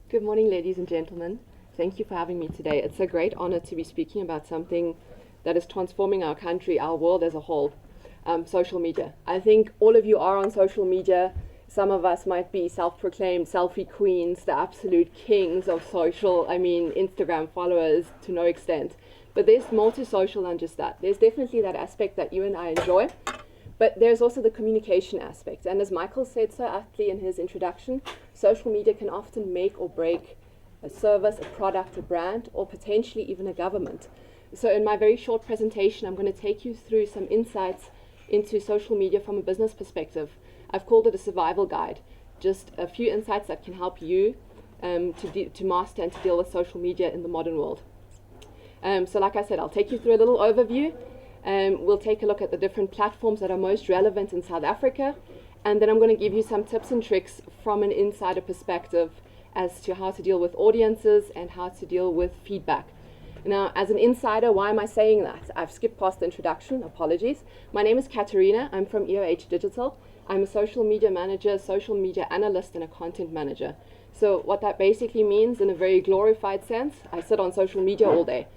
Good morning, ladies and gentlemen. Thank you for having me today. It's a great honor to be speaking about something that is transforming our country, our world as a whole, social media. I think all of you are on social media. Some of us might be self-proclaimed selfie queens, the absolute kings of social, Instagram followers to no extent. But there's more to social than just that. There's definitely that aspect that you and I enjoy. But there's also the communication aspect. And as Michael said so aptly in his introduction, social media can often make or break a service, a product, a brand, or potentially even a government. So in my very short presentation, I'm going to take you through some insights into social media from a business perspective. I've called it a survival guide, just a few insights that can help you to master and to deal with social media in the modern world. So like I said, I'll take you through a little overview. We'll take a look at the different platforms that are most relevant in South Africa, and then I'm going to give you some tips and tricks from an insider perspective as to how to deal with audiences and how to deal with feedback. Now, as an insider, why am I saying that? I've skipped past the introduction, apologies. My name is Katerina, I'm from EOH Digital. I'm a social media manager, social media analyst, and a content manager. So what that basically means in a very glorified sense, I sit on social media all day.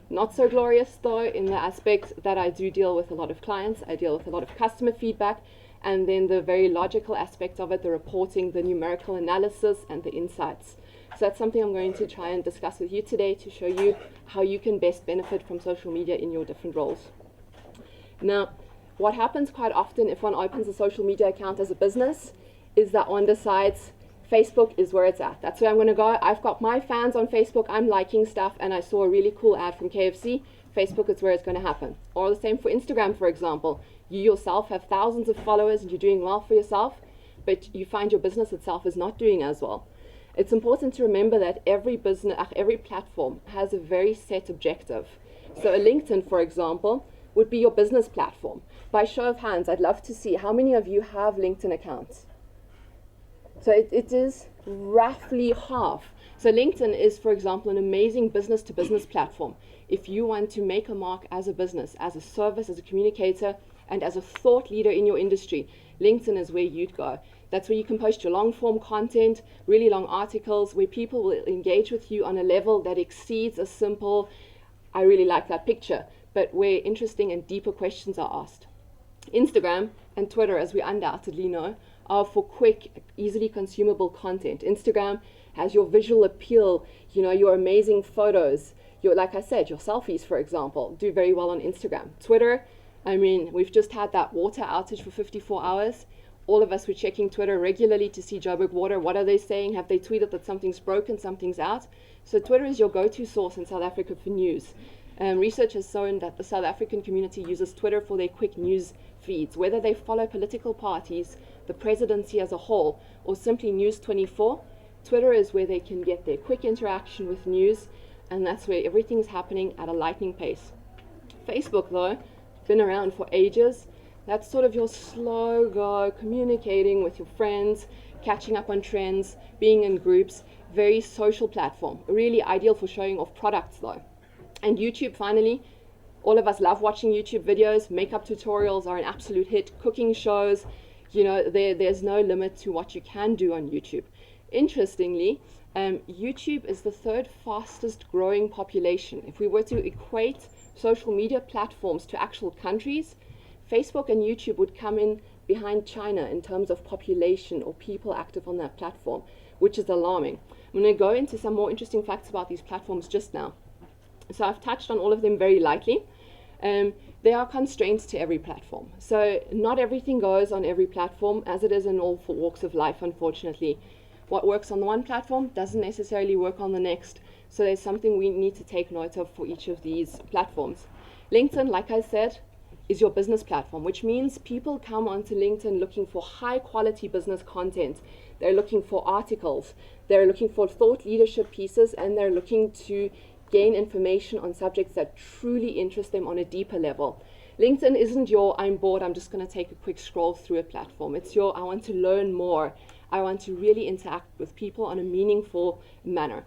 Not so glorious though, in the aspect that I do deal with a lot of clients, I deal with a lot of customer feedback, and then the very logical aspects of it, the reporting, the numerical analysis, and the insights. So that's something I'm going to try and discuss with you today to show you how you can best benefit from social media in your different roles. Now, what happens quite often if one opens a social media account as a business is that one decides Facebook is where it's at. That's where I'm going to go. I've got my fans on Facebook. I'm liking stuff, and I saw a really cool ad from KFC. Facebook is where it's going to happen. Or the same for Instagram, for example. You yourself have thousands of followers and you're doing well for yourself, but you find your business itself is not doing as well. It's important to remember that every platform has a very set objective. So a LinkedIn, for example, would be your business platform. By show of hands, I'd love to see how many of you have LinkedIn accounts. So it is roughly half. So LinkedIn is, for example, an amazing business-to-business platform. If you want to make a mark as a business, as a service, as a communicator, and as a thought leader in your industry, LinkedIn is where you'd go. That's where you can post your long-form content, really long articles, where people will engage with you on a level that exceeds a simple, I really like that picture, but where interesting and deeper questions are asked. Instagram and Twitter, as we undoubtedly know, are for quick, easily consumable content. Instagram has your visual appeal, your amazing photos, like I said, your selfies, for example, do very well on Instagram. Twitter, we've just had that water outage for 54 hours. All of us were checking Twitter regularly to see Joburg Water. What are they saying? Have they tweeted that something's broken, something's out? So Twitter is your go-to source in South Africa for news. Research has shown that the South African community uses Twitter for their quick news feeds, whether they follow political parties, the presidency as a whole, or simply News 24. Twitter is where they can get their quick interaction with news, and that's where everything's happening at a lightning pace. Facebook, though, been around for ages. That's sort of your slow go, communicating with your friends, catching up on trends, being in groups, very social platform, really ideal for showing off products though. And YouTube, finally, all of us love watching YouTube videos. Makeup tutorials are an absolute hit. Cooking shows, there's no limit to what you can do on YouTube. Interestingly, YouTube is the third fastest growing population. If we were to equate social media platforms to actual countries, Facebook and YouTube would come in behind China in terms of population or people active on that platform, which is alarming. I'm going to go into some more interesting facts about these platforms just now. So I've touched on all of them very lightly. There are constraints to every platform. So not everything goes on every platform, as it is in all walks of life, unfortunately. What works on one platform doesn't necessarily work on the next. So there's something we need to take note of for each of these platforms. LinkedIn, like I said, is your business platform, which means people come onto LinkedIn looking for high quality business content. They're looking for articles, they're looking for thought leadership pieces, and they're looking to gain information on subjects that truly interest them on a deeper level. LinkedIn isn't your, I'm bored, I'm just going to take a quick scroll through a platform. It's your, I want to learn more. I want to really interact with people on a meaningful manner.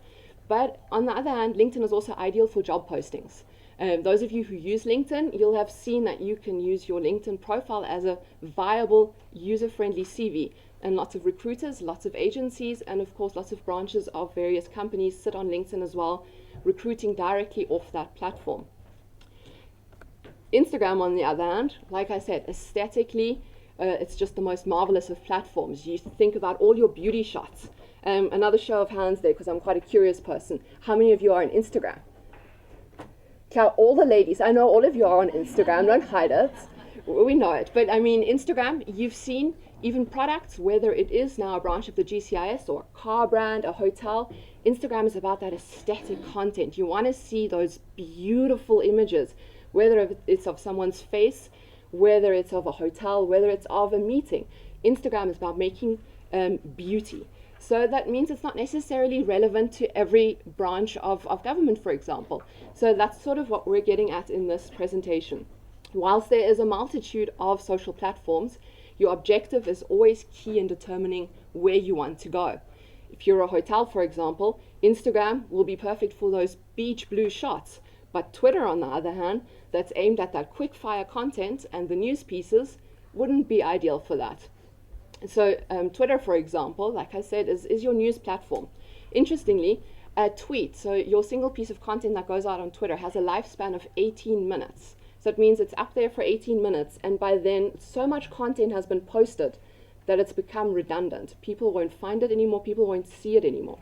But on the other hand, LinkedIn is also ideal for job postings. Those of you who use LinkedIn, you'll have seen that you can use your LinkedIn profile as a viable, user-friendly CV. And lots of recruiters, lots of agencies, and of course lots of branches of various companies sit on LinkedIn as well, recruiting directly off that platform. Instagram, on the other hand, like I said, aesthetically, it's just the most marvelous of platforms. You think about all your beauty shots. Another show of hands there, because I'm quite a curious person. How many of you are on Instagram? All the ladies, I know all of you are on Instagram, don't hide it. We know it. But I mean, Instagram, you've seen even products, whether it is now a branch of the GCIS or a car brand, a hotel. Instagram is about that aesthetic content. You want to see those beautiful images, whether it's of someone's face, whether it's of a hotel, whether it's of a meeting. Instagram is about making beauty. So that means it's not necessarily relevant to every branch of government, for example. So that's sort of what we're getting at in this presentation. Whilst there is a multitude of social platforms, your objective is always key in determining where you want to go. If you're a hotel, for example, Instagram will be perfect for those beach blue shots. But Twitter, on the other hand, that's aimed at that quick fire content and the news pieces, wouldn't be ideal for that. So Twitter, for example, like I said, is your news platform. Interestingly, a tweet, so your single piece of content that goes out on Twitter, has a lifespan of 18 minutes. So it means it's up there for 18 minutes, and by then so much content has been posted that it's become redundant. People won't find it anymore, people won't see it anymore.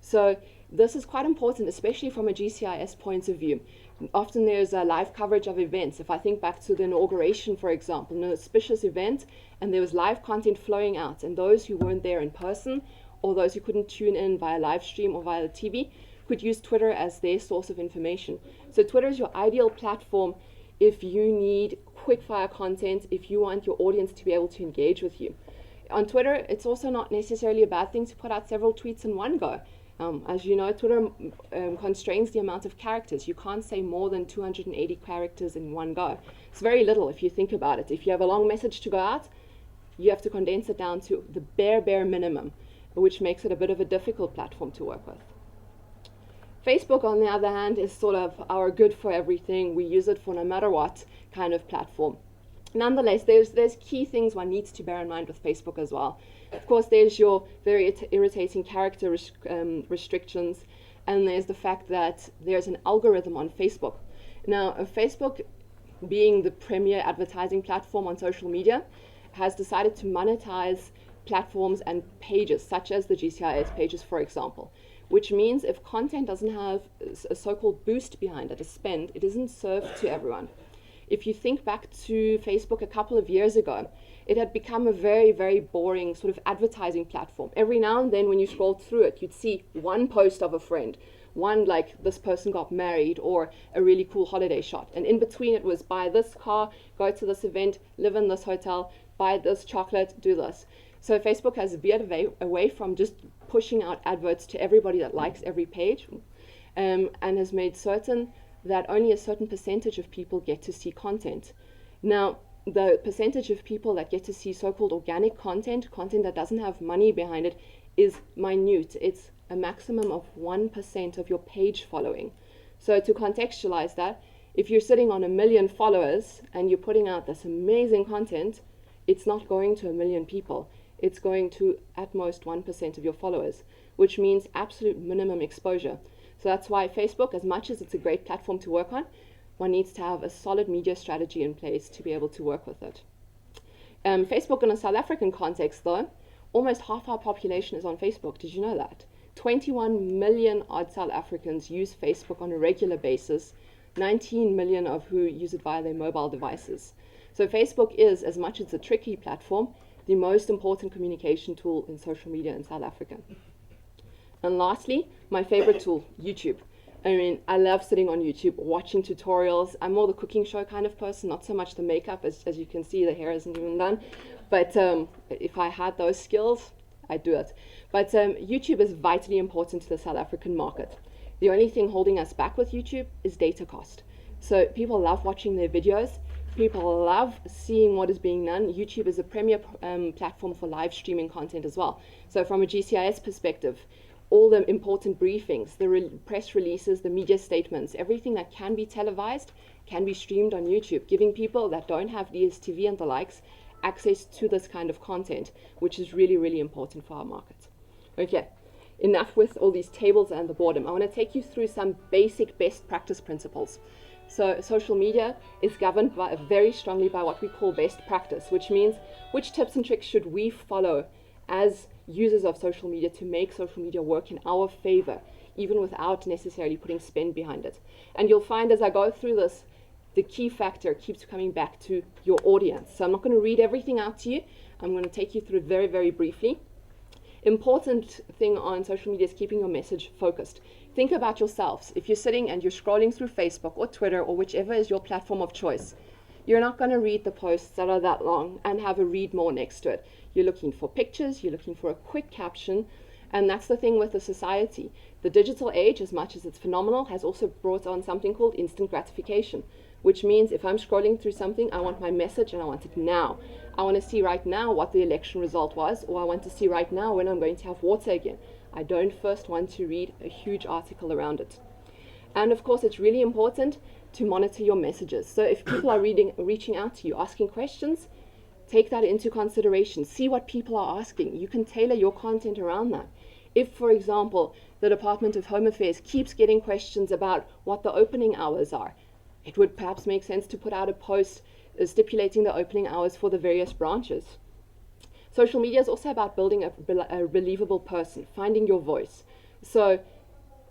So this is quite important, especially from a GCIS point of view. Often there's a live coverage of events. If I think back to the inauguration, for example, an auspicious event, and there was live content flowing out, and those who weren't there in person, or those who couldn't tune in via live stream or via the TV, could use Twitter as their source of information. So Twitter is your ideal platform if you need quick fire content, if you want your audience to be able to engage with you. On Twitter, it's also not necessarily a bad thing to put out several tweets in one go. As you know, Twitter constrains the amount of characters. You can't say more than 280 characters in one go. It's very little if you think about it. If you have a long message to go out, you have to condense it down to the bare minimum, which makes it a bit of a difficult platform to work with. Facebook, on the other hand, is sort of our good for everything. We use it for no matter what kind of platform. Nonetheless, there's key things one needs to bear in mind with Facebook as well. Of course, there's your very irritating character restrictions, and there's the fact that there's an algorithm on Facebook. Now, Facebook, being the premier advertising platform on social media, has decided to monetize platforms and pages, such as the GCIS pages, for example, which means if content doesn't have a so-called boost behind it, a spend, it isn't served to everyone. If you think back to Facebook a couple of years ago, it had become a very boring sort of advertising platform. Every now and then when you scrolled through it, you'd see one post of a friend, one like this person got married or a really cool holiday shot. And in between it was buy this car, go to this event, live in this hotel, buy this chocolate, do this. So Facebook has veered away from just pushing out adverts to everybody that likes every page, and has made certain that only a certain percentage of people get to see content. Now, the percentage of people that get to see so-called organic content that doesn't have money behind it, is minute. It's a maximum of 1% of your page following. So to contextualize that, if you're sitting on 1 million followers and you're putting out this amazing content, it's not going to 1 million people. It's going to at most 1% of your followers, which means absolute minimum exposure. So that's why Facebook, as much as it's a great platform to work on, one needs to have a solid media strategy in place to be able to work with it. Facebook in a South African context, though, almost half our population is on Facebook. Did you know that? 21 million odd South Africans use Facebook on a regular basis, 19 million of who use it via their mobile devices. So Facebook is, as much as it's a tricky platform, the most important communication tool in social media in South Africa. And lastly, my favorite tool, YouTube. I mean, I love sitting on YouTube, watching tutorials. I'm more the cooking show kind of person, not so much the makeup. As you can see, the hair isn't even done. But if I had those skills, I'd do it. But YouTube is vitally important to the South African market. The only thing holding us back with YouTube is data cost. So people love watching their videos. People love seeing what is being done. YouTube is a premier platform for live streaming content as well. So from a GCIS perspective, all the important briefings, the press releases, the media statements, everything that can be televised can be streamed on YouTube, giving people that don't have DSTV and the likes access to this kind of content, which is really, really important for our market. Okay, enough with all these tables and the boredom. I want to take you through some basic best practice principles. So social media is governed very strongly by what we call best practice, which means which tips and tricks should we follow as users of social media to make social media work in our favor, even without necessarily putting spend behind it. And you'll find as I go through this, the key factor keeps coming back to your audience. So I'm not going to read everything out to you. I'm going to take you through it very, very briefly. Important thing on social media is keeping your message focused. Think about yourselves. If you're sitting and you're scrolling through Facebook or Twitter or whichever is your platform of choice, you're not going to read the posts that are that long and have a read more next to it. You're looking for pictures, you're looking for a quick caption, and that's the thing with the society. The digital age, as much as it's phenomenal, has also brought on something called instant gratification, which means if I'm scrolling through something, I want my message and I want it now. I want to see right now what the election result was, or I want to see right now when I'm going to have water again. I don't first want to read a huge article around it. And of course, it's really important to monitor your messages. So if people are reaching out to you, asking questions, take that into consideration. See what people are asking. You can tailor your content around that. If, for example, the Department of Home Affairs keeps getting questions about what the opening hours are, it would perhaps make sense to put out a post stipulating the opening hours for the various branches. Social media is also about building a believable person, finding your voice. So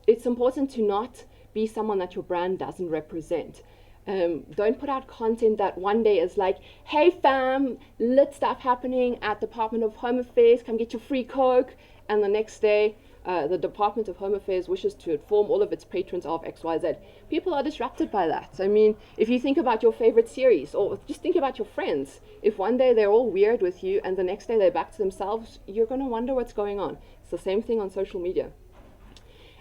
it's important to not be someone that your brand doesn't represent. Don't put out content that one day is like, hey fam, lit stuff happening at Department of Home Affairs, come get your free Coke. And the next day, the Department of Home Affairs wishes to inform all of its patrons of XYZ. People are disrupted by that. I mean, if you think about your favorite series, or just think about your friends, if one day they're all weird with you and the next day they're back to themselves, you're going to wonder what's going on. It's the same thing on social media.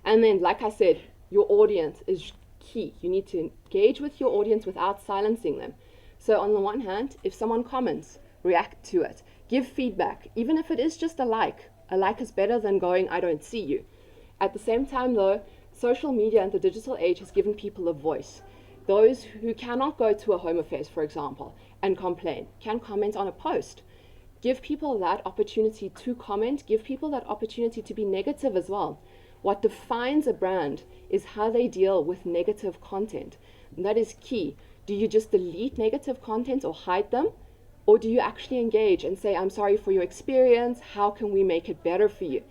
And then, like I said, your audience is key. You need to engage with your audience without silencing them. So on the one hand, if someone comments, react to it. Give feedback, even if it is just a like. A like is better than going, I don't see you. At the same time though, social media and the digital age has given people a voice. Those who cannot go to a Home Affairs, for example, and complain, can comment on a post. Give people that opportunity to comment. Give people that opportunity to be negative as well. What defines a brand is how they deal with negative content. And that is key. Do you just delete negative content or hide them? Or do you actually engage and say, I'm sorry for your experience, how can we make it better for you?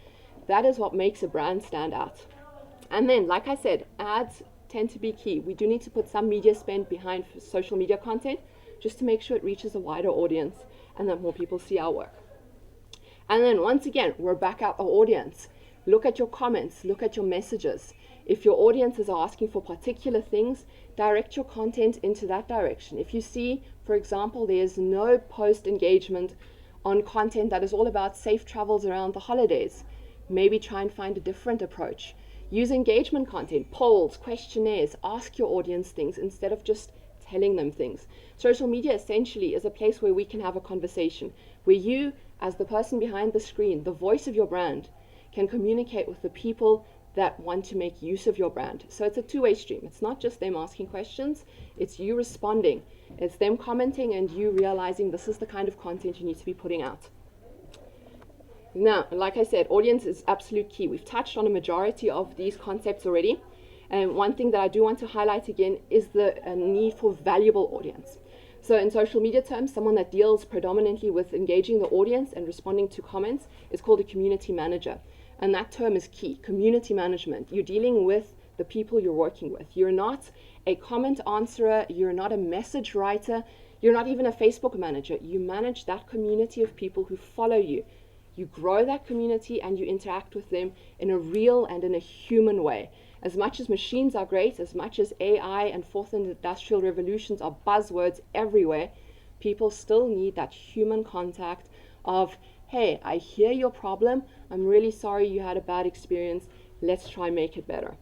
That is what makes a brand stand out. And then, like I said, ads tend to be key. We do need to put some media spend behind social media content just to make sure it reaches a wider audience and that more people see our work. And then once again, we're back at our audience. Look at your comments, look at your messages. If your audience is asking for particular things, direct your content into that direction. If you see, for example, there's no post engagement on content that is all about safe travels around the holidays, maybe try and find a different approach. Use engagement content, polls, questionnaires, ask your audience things instead of just telling them things. Social media essentially is a place where we can have a conversation, where you, as the person behind the screen, the voice of your brand, can communicate with the people that want to make use of your brand. So it's a two-way stream. It's not just them asking questions, it's you responding. It's them commenting and you realizing this is the kind of content you need to be putting out. Now, like I said, audience is absolute key. We've touched on a majority of these concepts already. And one thing that I do want to highlight again is the need for valuable audience. So in social media terms, someone that deals predominantly with engaging the audience and responding to comments is called a community manager. And that term is key, community management. You're dealing with the people you're working with. You're not a comment answerer, you're not a message writer, you're not even a Facebook manager. You manage that community of people who follow you. You grow that community and you interact with them in a real and in a human way. As much as machines are great, as much as AI and fourth industrial revolutions are buzzwords everywhere, people still need that human contact of, hey, I hear your problem, I'm really sorry you had a bad experience, let's try and make it better.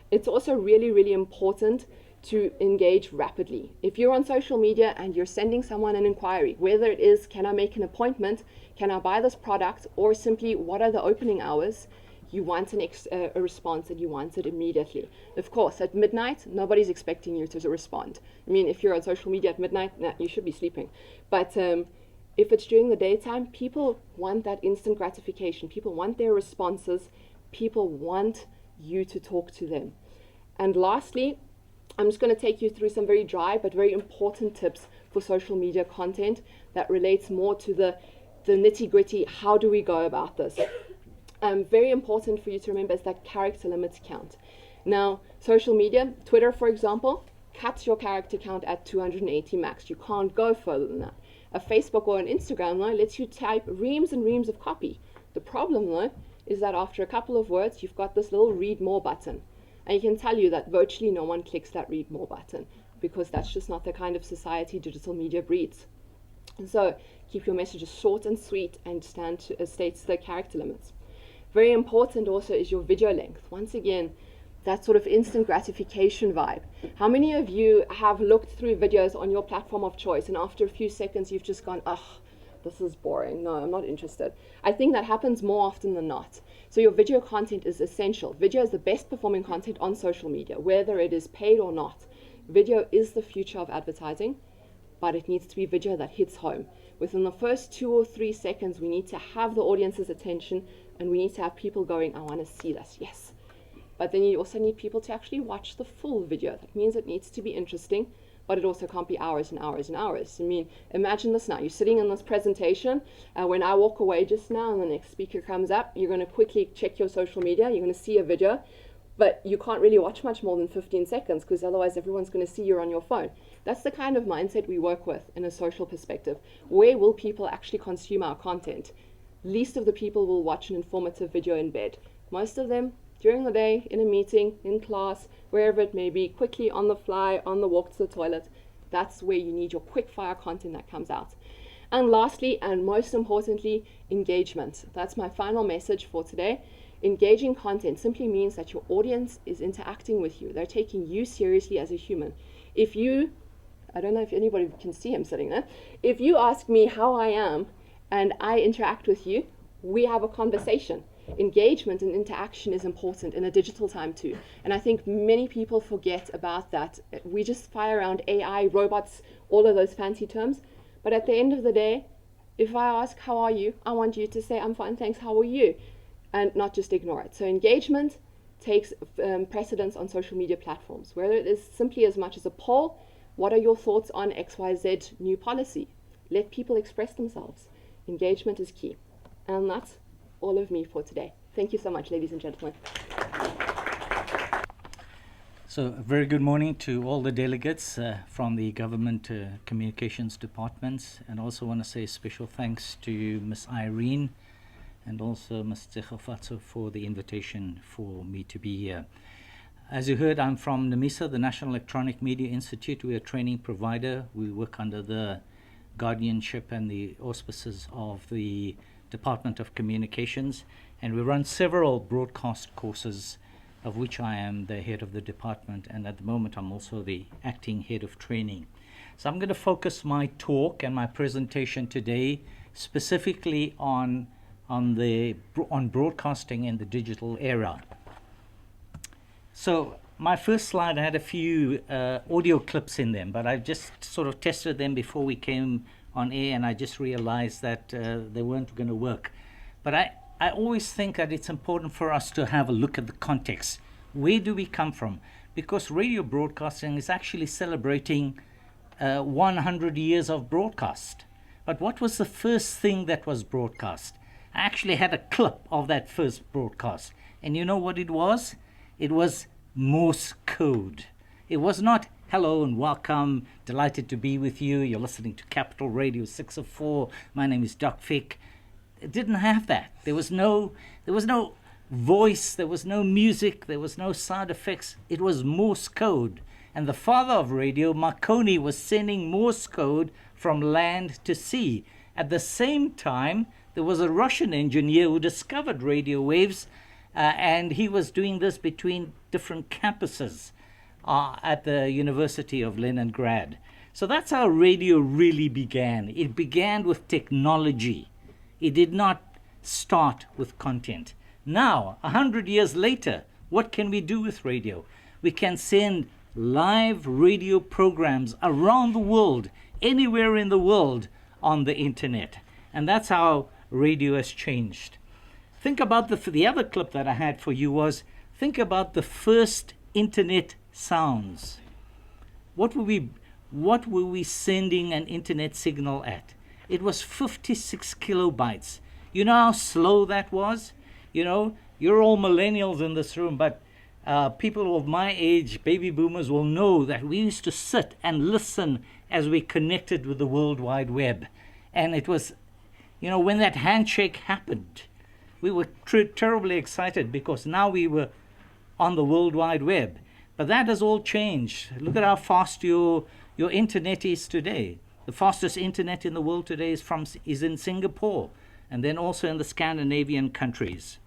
It's also really, really important to engage rapidly. If you're on social media and you're sending someone an inquiry, whether it is, can I make an appointment, can I buy this product, or simply, what are the opening hours, you want a response and you want it immediately. Of course, at midnight, nobody's expecting you to respond. I mean, if you're on social media at midnight, nah, you should be sleeping. But if it's during the daytime, people want that instant gratification. People want their responses. People want you to talk to them. And lastly, I'm just going to take you through some very dry but very important tips for social media content that relates more to the nitty-gritty. How do we go about this? Very important for you to remember is that character limits count. Now, social media, Twitter, for example, caps your character count at 280 max. You can't go further than that. A Facebook or an Instagram, though, lets you type reams and reams of copy. The problem, though, is that after a couple of words, you've got this little read more button. And I can tell you that virtually no one clicks that read more button because that's just not the kind of society digital media breeds. And so keep your messages short and sweet and states the character limits. Very important also is your video length. Once again, that sort of instant gratification vibe. How many of you have looked through videos on your platform of choice and after a few seconds you've just gone, ugh, this is boring. No, I'm not interested. I think that happens more often than not. So your video content is essential. Video is the best performing content on social media, whether it is paid or not. Video is the future of advertising, but it needs to be video that hits home. Within the first 2 or 3 seconds, we need to have the audience's attention and we need to have people going, I want to see this, yes. But then you also need people to actually watch the full video. That means it needs to be interesting, but it also can't be hours and hours and hours. I mean, imagine this now. You're sitting in this presentation. When I walk away just now and the next speaker comes up, you're going to quickly check your social media. You're going to see a video, but you can't really watch much more than 15 seconds because otherwise everyone's going to see you're on your phone. That's the kind of mindset we work with in a social perspective. Where will people actually consume our content? Least of the people will watch an informative video in bed. Most of them during the day, in a meeting, in class, wherever it may be, quickly on the fly, on the walk to the toilet. That's where you need your quick fire content that comes out. And lastly, and most importantly, engagement. That's my final message for today. Engaging content simply means that your audience is interacting with you. They're taking you seriously as a human. If you, I don't know if anybody can see him sitting there, if you ask me how I am and I interact with you, we have a conversation. Engagement and interaction is important in a digital time too. And I think many people forget about that. We just fire around AI, robots, all of those fancy terms. But at the end of the day, if I ask, how are you? I want you to say, I'm fine, thanks, how are you? And not just ignore it. So engagement takes precedence on social media platforms, whether it is simply as much as a poll. What are your thoughts on XYZ new policy? Let people express themselves. Engagement is key. And that's all of me for today. Thank you so much, ladies and gentlemen. So a very good morning to all the delegates from the government communications departments, and also want to say special thanks to Ms. Irene and also Ms. Tsegofatso for the invitation for me to be here. As you heard, I'm from NAMISA, the National Electronic Media Institute. We're a training provider. We work under the guardianship and the auspices of the Department of Communications, and we run several broadcast courses, of which I am the head of the department, and at the moment I'm also the acting head of training. So I'm going to focus my talk and my presentation today specifically on broadcasting in the digital era. So my first slide, I had a few audio clips in them, but I just sort of tested them before we came on air, and I just realized that they weren't going to work. But I always think that it's important for us to have a look at the context. Where do we come from? Because radio broadcasting is actually celebrating 100 years of broadcast. But what was the first thing that was broadcast? I actually had a clip of that first broadcast. And you know what it was? It was Morse code. It was not hello and welcome, delighted to be with you. You're listening to Capital Radio 604. My name is Doc Fick. It didn't have that. There was no voice, there was no music, there was no sound effects. It was Morse code. And the father of radio, Marconi, was sending Morse code from land to sea. At the same time, there was a Russian engineer who discovered radio waves, and he was doing this between different campuses at the University of Leningrad. So that's how radio really began. It began with technology. It did not start with content. Now, 100 years later, what can we do with radio? We can send live radio programs around the world, anywhere in the world, on the internet. And that's how radio has changed. Think about the other clip that I had for you was, think about the first internet sounds. What were we sending an internet signal at? It was 56 kilobytes. You know how slow that was? You know, you're all millennials in this room, but people of my age, baby boomers, will know that we used to sit and listen as we connected with the World Wide Web. And it was, you know, when that handshake happened, we were terribly excited because now we were on the World Wide Web. But that has all changed. Look at how fast your internet is today. The fastest internet in the world today is in Singapore, and then also in the Scandinavian countries.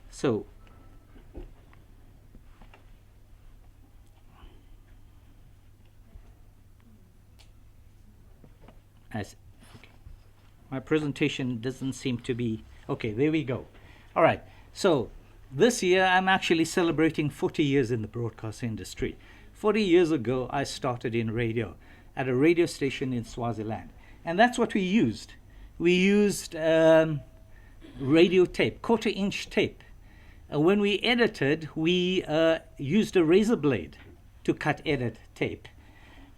So, my presentation doesn't seem to be... Okay, there we go. All right. So this year I'm actually celebrating 40 years in the broadcast industry. 40 years ago, I started in radio at a radio station in Swaziland. And that's what we used. We used radio tape, quarter-inch tape. When we edited, we used a razor blade to edit tape.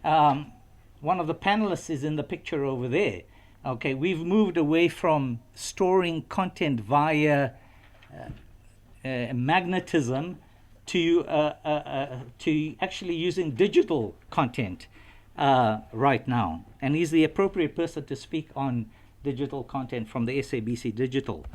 One of the panelists is in the picture over there. Okay, we've moved away from storing content via magnetism to actually using digital content right now. And he's the appropriate person to speak on digital content from the SABC Digital.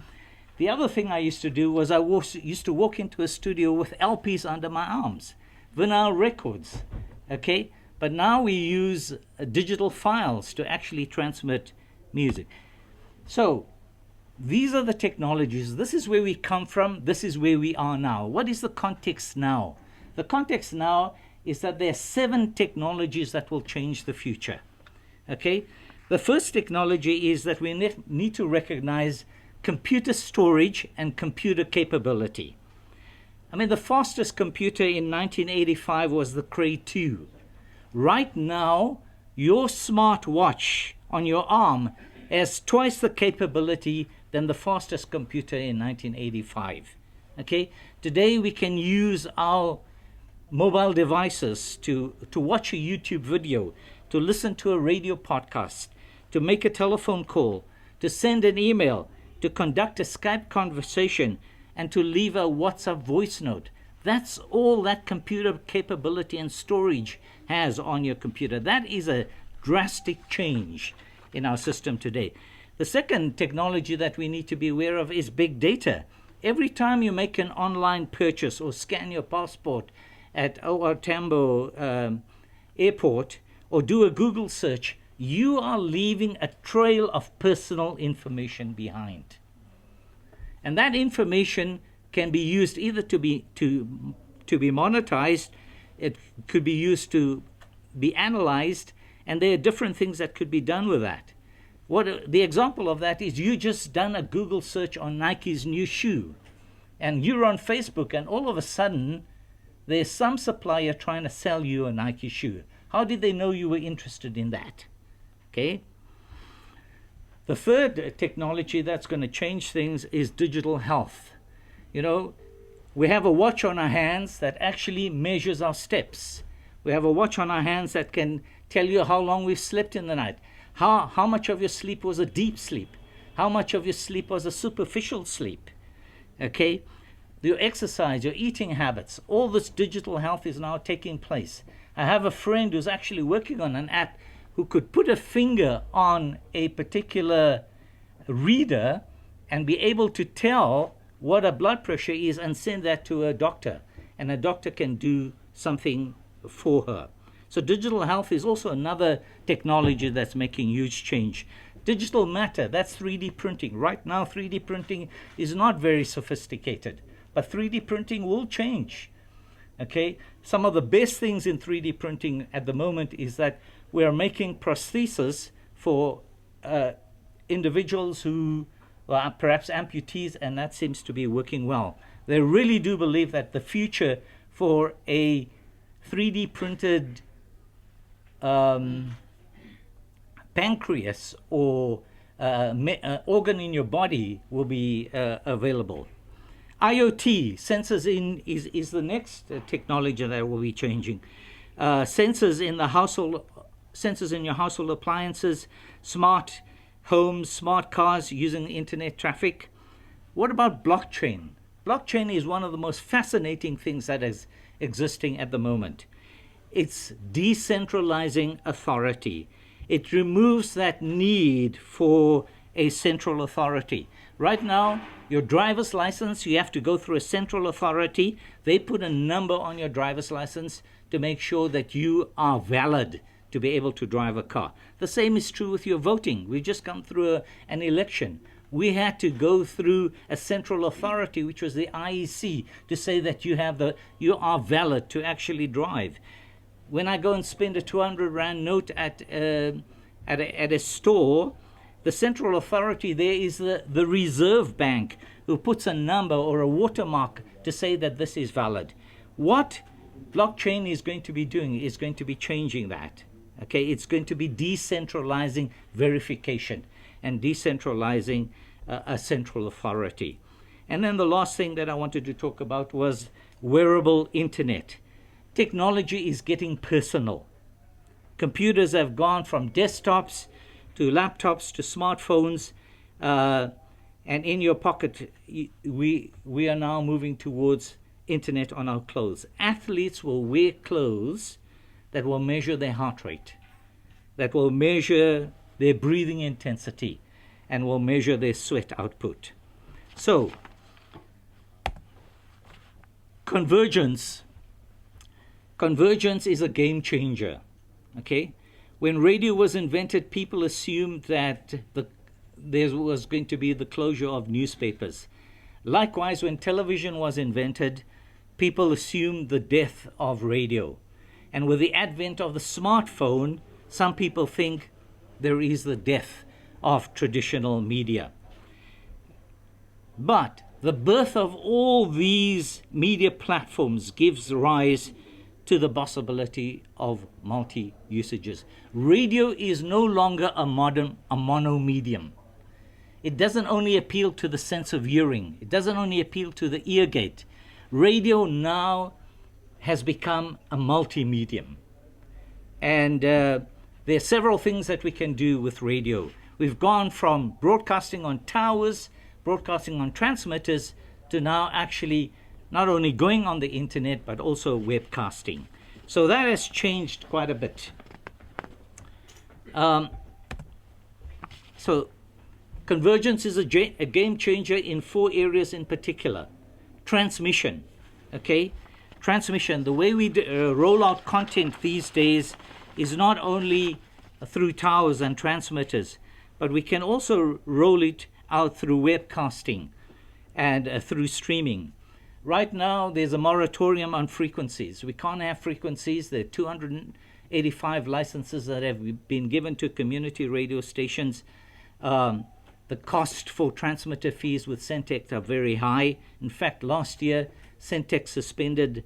The other thing I used to do was I used to walk into a studio with LPs under my arms, vinyl records, okay? But now we use digital files to actually transmit music. So these are the technologies. This is where we come from. This is where we are now. What is the context now? The context now is that there are 7 technologies that will change the future. Okay? The first technology is that we need to recognize computer storage and computer capability. I mean, the fastest computer in 1985 was the Cray 2. Right now, your smart watch on your arm has twice the capability than the fastest computer in 1985. Okay? Today we can use our mobile devices to watch a YouTube video, to listen to a radio podcast, to make a telephone call, to send an email, to conduct a Skype conversation, and to leave a WhatsApp voice note. That's all that computer capability and storage has on your computer. That is a drastic change in our system today. The second technology that we need to be aware of is big data. Every time you make an online purchase or scan your passport at O.R. Tambo Airport or do a Google search, you are leaving a trail of personal information behind. And that information can be used either to be monetized, it could be used to be analyzed, and there are different things that could be done with that. The example of that is you just done a Google search on Nike's new shoe, and you're on Facebook, and all of a sudden there's some supplier trying to sell you a Nike shoe. How did they know you were interested in that? Okay. The third technology that's going to change things is digital health. You know, we have a watch on our hands that actually measures our steps. We have a watch on our hands that can tell you how long we've slept in the night. How much of your sleep was a deep sleep? How much of your sleep was a superficial sleep? Okay? Your exercise, your eating habits, all this digital health is now taking place. I have a friend who's actually working on an app who could put a finger on a particular reader and be able to tell what a blood pressure is and send that to a doctor. And a doctor can do something for her. So digital health is also another technology that's making huge change. Digital matter, that's 3D printing. Right now, 3D printing is not very sophisticated, but 3D printing will change. Okay, some of the best things in 3D printing at the moment is that we are making prostheses for individuals who or perhaps amputees, and that seems to be working well. They really do believe that the future for a 3D printed pancreas or organ in your body will be available. IoT, sensors is the next technology that will be changing. Sensors in the household, sensors in your household appliances, smart homes, smart cars using internet traffic. What about blockchain? Blockchain is one of the most fascinating things that is existing at the moment. It's decentralizing authority. It removes that need for a central authority. Right now, your driver's license, you have to go through a central authority. They put a number on your driver's license to make sure that you are valid to be able to drive a car. The same is true with your voting. We've just come through an election. We had to go through a central authority, which was the IEC, to say that you are valid to actually drive. When I go and spend a 200 Rand note at a store, the central authority there is the Reserve Bank, who puts a number or a watermark to say that this is valid. What blockchain is going to be doing is going to be changing that. Okay, it's going to be decentralizing verification and decentralizing a central authority. And then the last thing that I wanted to talk about was wearable internet. Technology is getting personal. Computers have gone from desktops to laptops to smartphones, and in your pocket, we are now moving towards internet on our clothes. Athletes will wear clothes that will measure their heart rate, that will measure their breathing intensity, and will measure their sweat output. So, convergence is a game changer. Okay, when radio was invented, people assumed that there was going to be the closure of newspapers. Likewise, when television was invented, people assumed the death of radio. And with the advent of the smartphone, some people think there is the death of traditional media. But the birth of all these media platforms gives rise to the possibility of multi-usages. Radio is no longer a mono medium. It doesn't only appeal to the sense of hearing. It doesn't only appeal to the ear gate. Radio now has become a multi-medium. And there are several things that we can do with radio. We've gone from broadcasting on towers, broadcasting on transmitters, to now actually not only going on the internet, but also webcasting. So that has changed quite a bit. So convergence is a game changer in 4 areas in particular. Transmission, okay? Transmission, the way we roll out content these days is not only through towers and transmitters, but we can also roll it out through webcasting and through streaming. Right now, there's a moratorium on frequencies. We can't have frequencies. There are 285 licenses that have been given to community radio stations. The cost for transmitter fees with Centec are very high. In fact, last year, Centec suspended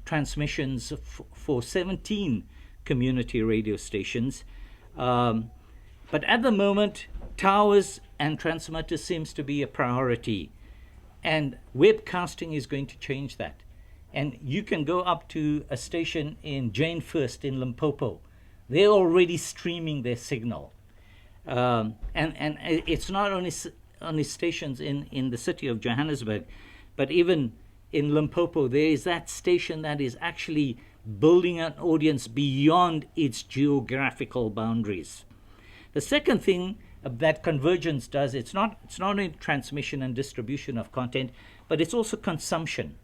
transmissions for 17 community radio stations. But at the moment, towers and transmitters seems to be a priority. And webcasting is going to change that. And you can go up to a station in Jane First in Limpopo. They're already streaming their signal. And it's not only stations in the city of Johannesburg, but even in Limpopo, there is that station that is actually building an audience beyond its geographical boundaries. The second thing that convergence does, it's not only transmission and distribution of content, but it's also consumption.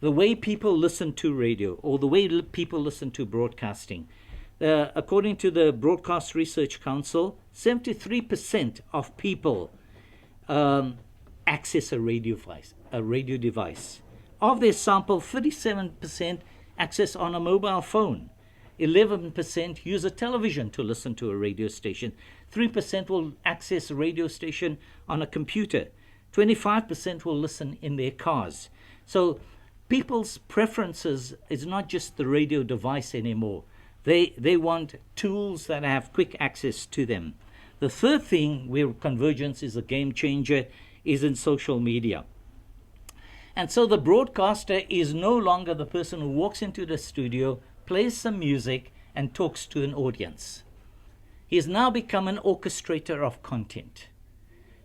The way people listen to radio, or the way people listen to broadcasting. According to the Broadcast Research Council, 73% of people access a radio device. Of their sample, 37% access on a mobile phone. 11% use a television to listen to a radio station. 3% will access a radio station on a computer. 25% will listen in their cars. So people's preferences is not just the radio device anymore. They want tools that have quick access to them. The third thing where convergence is a game changer is in social media. And so the broadcaster is no longer the person who walks into the studio, plays some music, and talks to an audience. He has now become an orchestrator of content,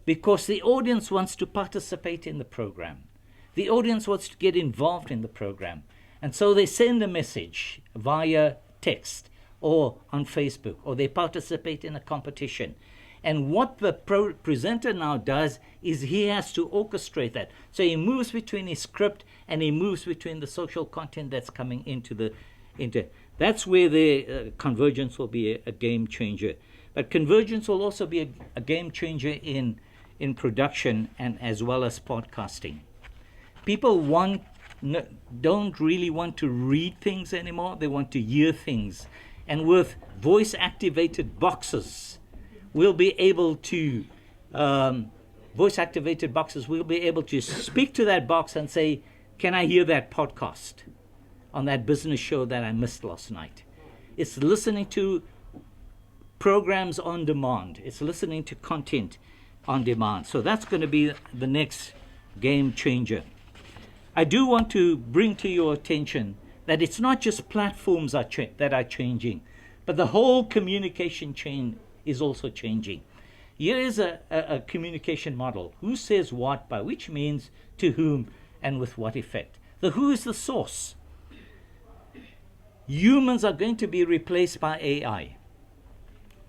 because the audience wants to participate in the program. The audience wants to get involved in the program. And so they send a message via text or on Facebook, or they participate in a competition. And what the presenter now does is he has to orchestrate that. So he moves between his script and he moves between the social content that's coming into that's where the convergence will be a game changer. But convergence will also be a game changer in production and as well as podcasting. People don't really want to read things anymore. They want to hear things. And with voice-activated boxes, we'll be able to speak to that box and say, can I hear that podcast on that business show that I missed last night? It's listening to programs on demand. It's listening to content on demand. So that's going to be the next game changer. I do want to bring to your attention that it's not just platforms that are changing, but the whole communication chain is also changing. Here is a communication model. Who says what, by which means, to whom, and with what effect. The who is the source. Humans are going to be replaced by AI,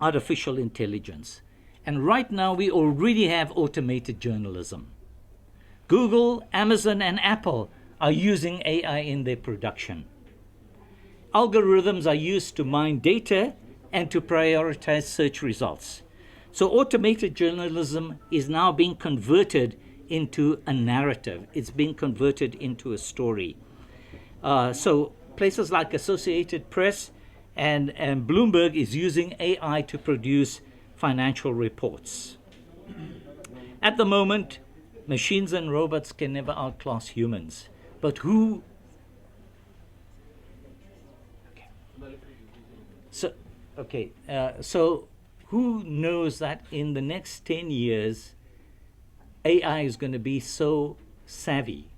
artificial intelligence. And right now we already have automated journalism. Google, Amazon, and Apple are using AI in their production. Algorithms are used to mine data and to prioritize search results. So automated journalism is now being converted into a narrative. It's being converted into a story. So places like Associated Press and Bloomberg is using AI to produce financial reports. At the moment, machines and robots can never outclass humans. But who... So who knows that in the next 10 years, AI is going to be so savvy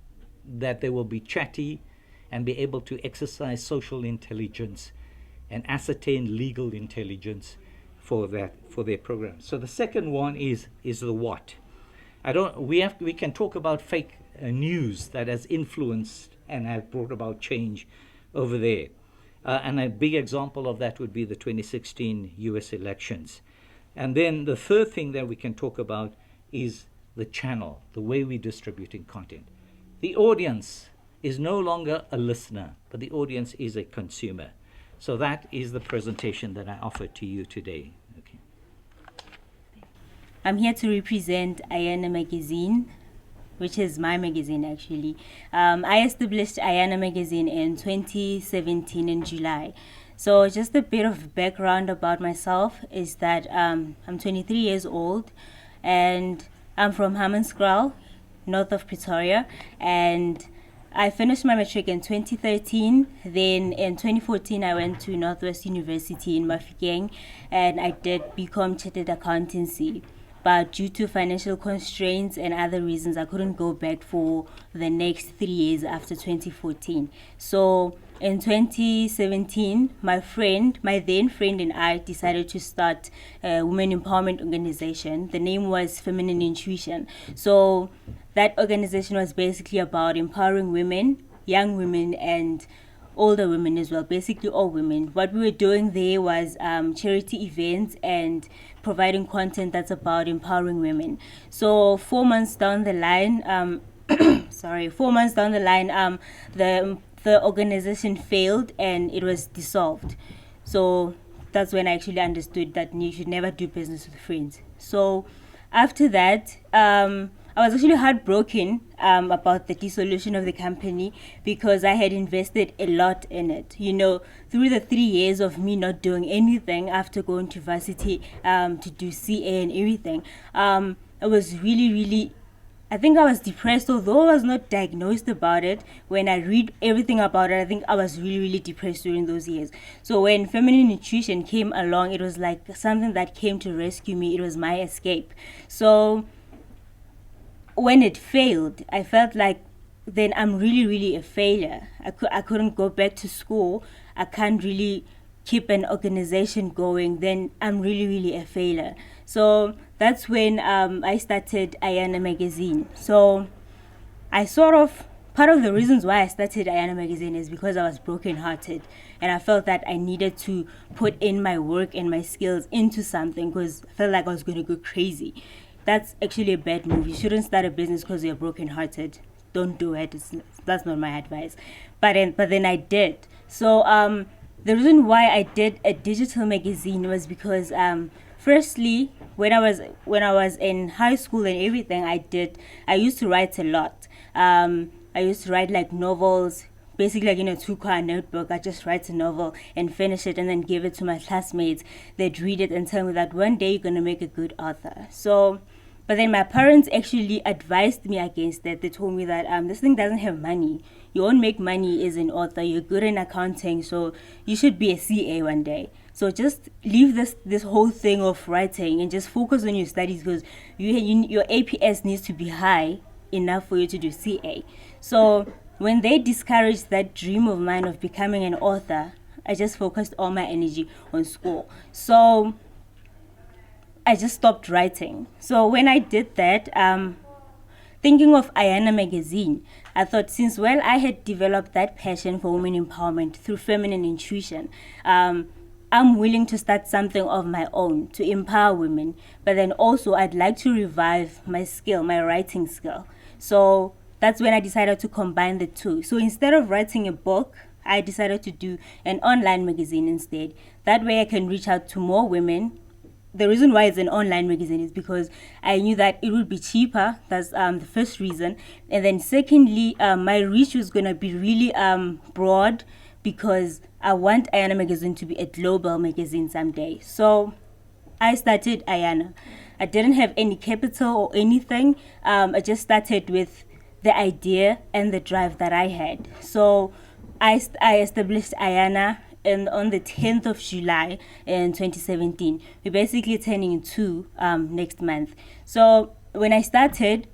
that they will be chatty and be able to exercise social intelligence and ascertain legal intelligence for their program. So the second one is the what. We can talk about fake news that has influenced and has brought about change over there. And a big example of that would be the 2016 US elections. And then the third thing that we can talk about is the channel, the way we're distributing content. The audience is no longer a listener, but the audience is a consumer. So that is the presentation that I offer to you today. Okay. I'm here to represent Ayana Magazine, which is my magazine actually. I established Ayana Magazine in 2017 in July. So just a bit of background about myself is that I'm 23 years old and I'm from Hammanskraal, north of Pretoria, and I finished my matric in 2013. Then in 2014 I went to Northwest University in Mafikeng and I did BCom Chartered Accountancy. But due to financial constraints and other reasons, I couldn't go back for the next 3 years after 2014. So in 2017, my then friend and I decided to start a women empowerment organization. The name was Feminine Intuition. So that organization was basically about empowering women, young women, and older women as well, basically all women. What we were doing there was charity events and providing content that's about empowering women. So 4 months down the line, the organization failed and it was dissolved. So that's when I actually understood that you should never do business with friends. So after that, I was actually heartbroken about the dissolution of the company because I had invested a lot in it. You know, through the 3 years of me not doing anything after going to varsity to do CA and everything, I was really, really, I think I was depressed, although I was not diagnosed about it. When I read everything about it, I think I was really, really depressed during those years. So when feminine nutrition came along, it was like something that came to rescue me. It was my escape. So when it failed, I felt like then I'm really, really a failure. I couldn't go back to school. I can't really keep an organization going. Then I'm really, really a failure. So that's when I started Ayana magazine. So I part of the reasons why I started Ayana magazine is because I was brokenhearted, and I felt that I needed to put in my work and my skills into something because I felt like I was going to go crazy. That's actually a bad move. You shouldn't start a business because you're brokenhearted. Don't do it. That's not my advice. But then I did. So the reason why I did a digital magazine was because firstly, when I was in high school and everything, I used to write a lot. I used to write like novels, basically like in a 2-car notebook. I just write a novel and finish it and then give it to my classmates. They'd read it and tell me that one day you're going to make a good author. So, but then my parents actually advised me against that. They told me that this thing doesn't have money. You won't make money as an author. You're good in accounting, so you should be a CA one day. So just leave this whole thing of writing and just focus on your studies because your APS needs to be high enough for you to do CA. So when they discouraged that dream of mine of becoming an author, I just focused all my energy on school. So I just stopped writing. So when I did that, thinking of Ayana magazine, I thought since I had developed that passion for women empowerment through feminine intuition, I'm willing to start something of my own to empower women, but then also I'd like to revive my skill, my writing skill. So that's when I decided to combine the two. So instead of writing a book, I decided to do an online magazine instead. That way I can reach out to more women. The reason why it's an online magazine is because I knew that it would be cheaper. That's the first reason. And then secondly, my reach was going to be really broad because I want Ayana magazine to be a global magazine someday. So I started Ayana. I didn't have any capital or anything. I just started with the idea and the drive that I had. So I established Ayana on the 10th of July in 2017. We're basically turning 2 next month. So when I started,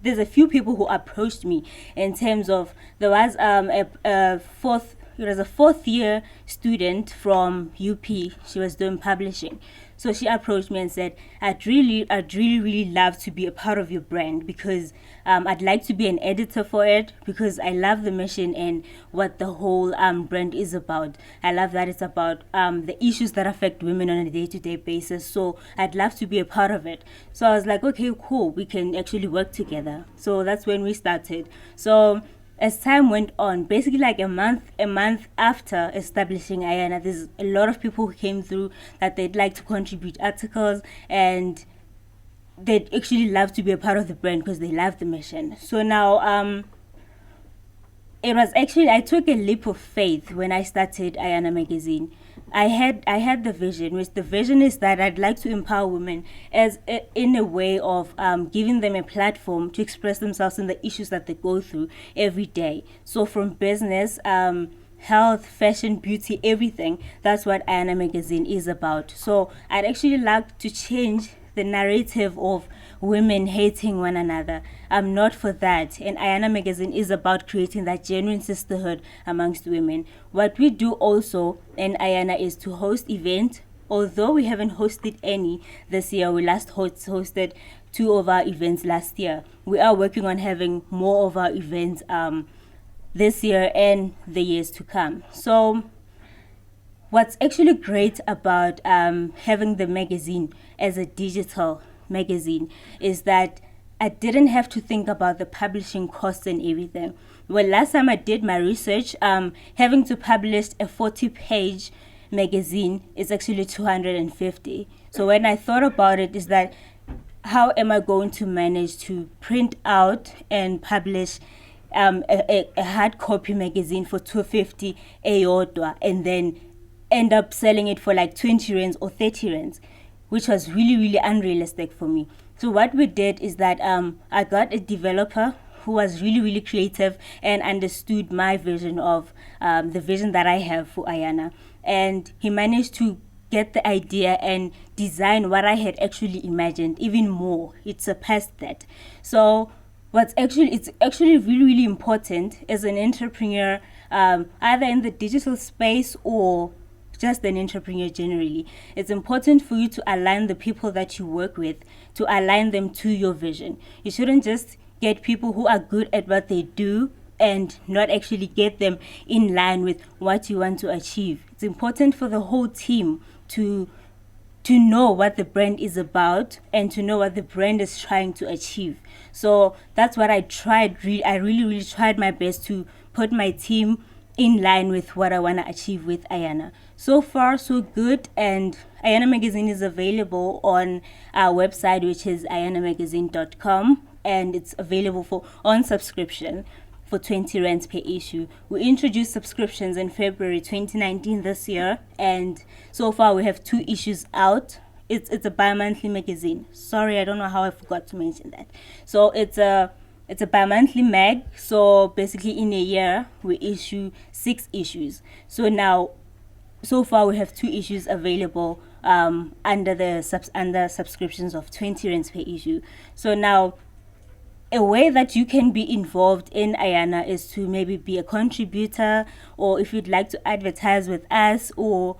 there's a few people who approached me in terms of there was a fourth year student from UP. She was doing publishing. So she approached me and said, I'd really love to be a part of your brand because I'd like to be an editor for it because I love the mission and what the whole brand is about. I love that it's about the issues that affect women on a day-to-day basis. So I'd love to be a part of it. So I was like, okay, cool. We can actually work together. So that's when we started. So as time went on, basically like a month after establishing Ayana, there's a lot of people who came through that they'd like to contribute articles and they'd actually love to be a part of the brand because they love the mission. So now it was actually, I took a leap of faith when I started Ayana magazine. I had the vision, which the vision is that I'd like to empower women in a way of giving them a platform to express themselves in the issues that they go through every day. So from business, health, fashion, beauty, everything, that's what Ayana magazine is about. So I'd actually like to change the narrative of women hating one another. I'm not for that. And Ayana magazine is about creating that genuine sisterhood amongst women. What we do also in Ayana is to host events. Although we haven't hosted any this year, we last hosted 2 of our events last year. We are working on having more of our events this year and the years to come. So what's actually great about having the magazine as a digital magazine is that I didn't have to think about the publishing costs and everything. Well, last time I did my research, having to publish a 40-page magazine is actually 250. So when I thought about it, is that how am I going to manage to print out and publish a hard copy magazine for 250 eyodwa and then end up selling it for like 20 rands or 30 rands, which was really, really unrealistic for me. So what we did is that I got a developer who was really, really creative and understood my vision of the vision that I have for Ayana. And he managed to get the idea and design what I had actually imagined even more. It surpassed that. So it's actually really, really important as an entrepreneur, either in the digital space or just an entrepreneur generally. It's important for you to align the people that you work with, to align them to your vision. You shouldn't just get people who are good at what they do and not actually get them in line with what you want to achieve. It's important for the whole team to know what the brand is about and to know what the brand is trying to achieve. So that's what I tried. I really, really tried my best to put my team in line with what I want to achieve with Ayana. So far, so good. And Ayana Magazine is available on our website, which is ayanamagazine.com, and it's available on subscription for 20 rands per issue. We introduced subscriptions in February 2019 this year, and so far we have 2 issues out. It's a bi-monthly magazine. Sorry, I don't know how I forgot to mention that. So it's a bi-monthly mag. So basically in a year we issue 6 issues. So far we have 2 issues available under subscriptions of 20 rands per issue. So now, a way that you can be involved in Ayana is to maybe be a contributor, or if you'd like to advertise with us, or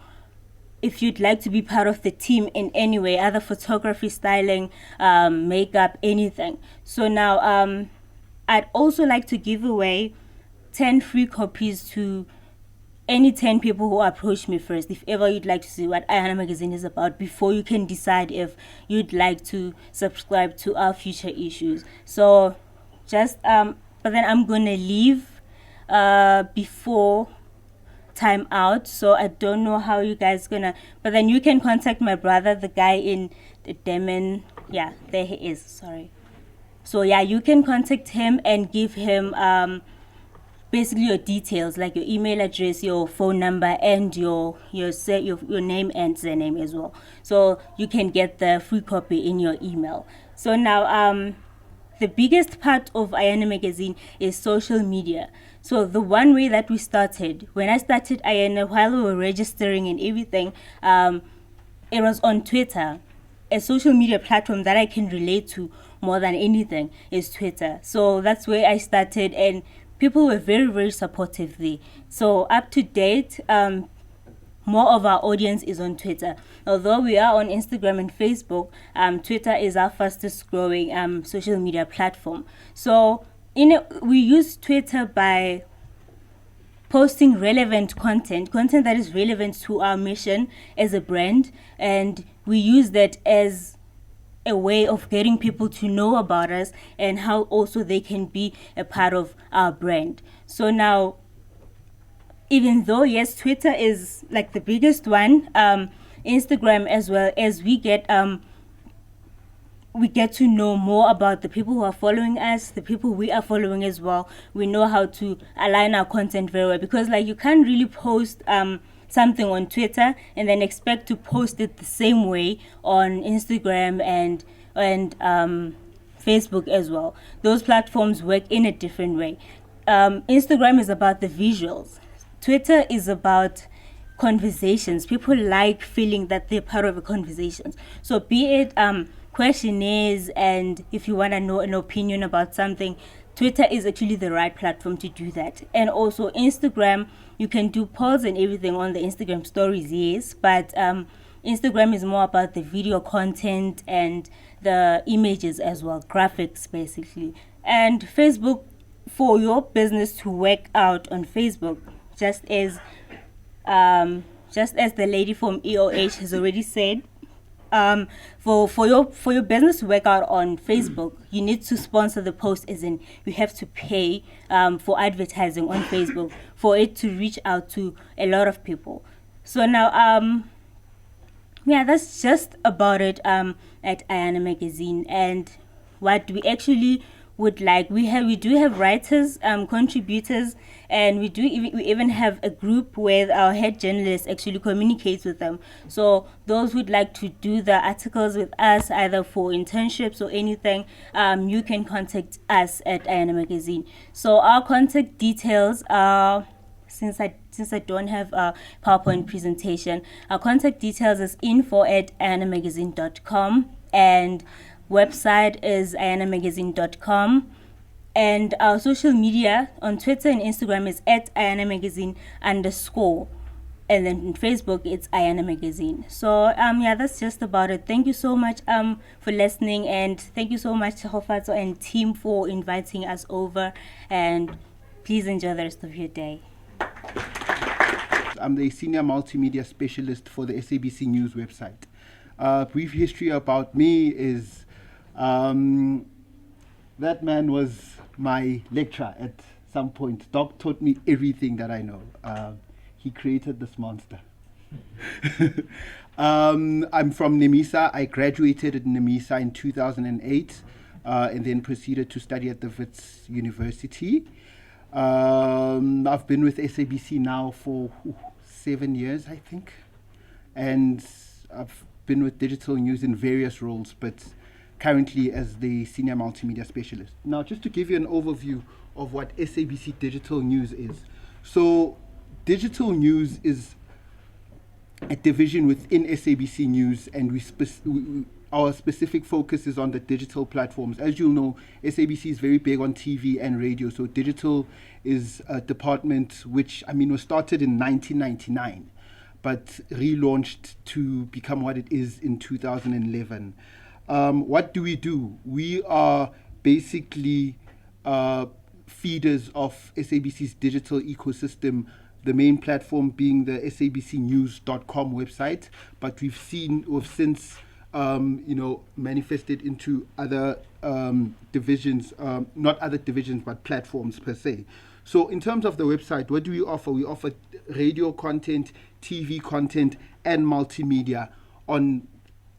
if you'd like to be part of the team in any way, either photography, styling, makeup, anything. So now I'd also like to give away 10 free copies to any 10 people who approach me first, if ever you'd like to see what Ayana Magazine is about, before you can decide if you'd like to subscribe to our future issues. So just but then I'm gonna leave before time out, so I don't know how you guys gonna, but then you can contact my brother, the guy in the Demon. Yeah, there he is, sorry. So yeah, you can contact him and give him basically your details, like your email address, your phone number, and your name and surname as well. So you can get the free copy in your email. So now the biggest part of Ayana Magazine is social media. So the one way that we started, when I started Ayana, while we were registering and everything, it was on Twitter. A social media platform that I can relate to more than anything is Twitter. So that's where I started, and people were very, very supportive there. So up to date, more of our audience is on Twitter. Although we are on Instagram and Facebook, Twitter is our fastest growing social media platform. So we use Twitter by posting relevant content that is relevant to our mission as a brand, and we use that as a way of getting people to know about us and how also they can be a part of our brand. So now, even though yes, Twitter is like the biggest one, Instagram as well, as we get to know more about the people who are following us, the people we are following as well. We know how to align our content very well, because like you can't really post something on Twitter and then expect to post it the same way on Instagram and Facebook as well. Those platforms work in a different way. Instagram is about the visuals. Twitter is about conversations. People like feeling that they're part of a conversation. So be it questionnaires, and if you want to know an opinion about something, Twitter is actually the right platform to do that. And also Instagram, you can do polls and everything on the Instagram stories, yes, but Instagram is more about the video content and the images as well, graphics basically. And Facebook, for your business to work out on Facebook, just as the lady from EOH has already said, for your business to work out on Facebook, you need to sponsor the post, as in you have to pay for advertising on Facebook for it to reach out to a lot of people. So now yeah, that's just about it at Ayana Magazine. And what we actually would like, we do have writers, contributors, and we even have a group where our head journalist actually communicates with them. So those who'd like to do the articles with us, either for internships or anything, you can contact us at Ayana Magazine. So our contact details are, since I don't have a PowerPoint presentation, our contact details is info@ayanamagazine.com, and website is ayanamagazine.com, and our social media on Twitter and Instagram is @ayanamagazine_, and then on Facebook it's Ayana Magazine. So yeah, that's just about it. Thank you so much for listening, and thank you so much to Hofatso and team for inviting us over, and please enjoy the rest of your day. I'm the Senior Multimedia Specialist for the SABC News website. Brief history about me is that man was my lecturer at some point. Doc taught me everything that I know. He created this monster. I'm from Nemisa. I graduated at Nemisa in 2008 and then proceeded to study at the Wits University. I've been with SABC now for 7 years, I think, and I've been with digital news in various roles, but currently as the Senior Multimedia Specialist. Now, just to give you an overview of what SABC Digital News is. So, digital news is a division within SABC News, and our specific focus is on the digital platforms. As you'll know, SABC is very big on TV and radio, so digital is a department which, was started in 1999, but relaunched to become what it is in 2011. What do? We are basically feeders of SABC's digital ecosystem, the main platform being the sabcnews.com website, but we've since manifested into other divisions, not other divisions, but platforms per se. So in terms of the website, what do we offer? We offer radio content, TV content, and multimedia on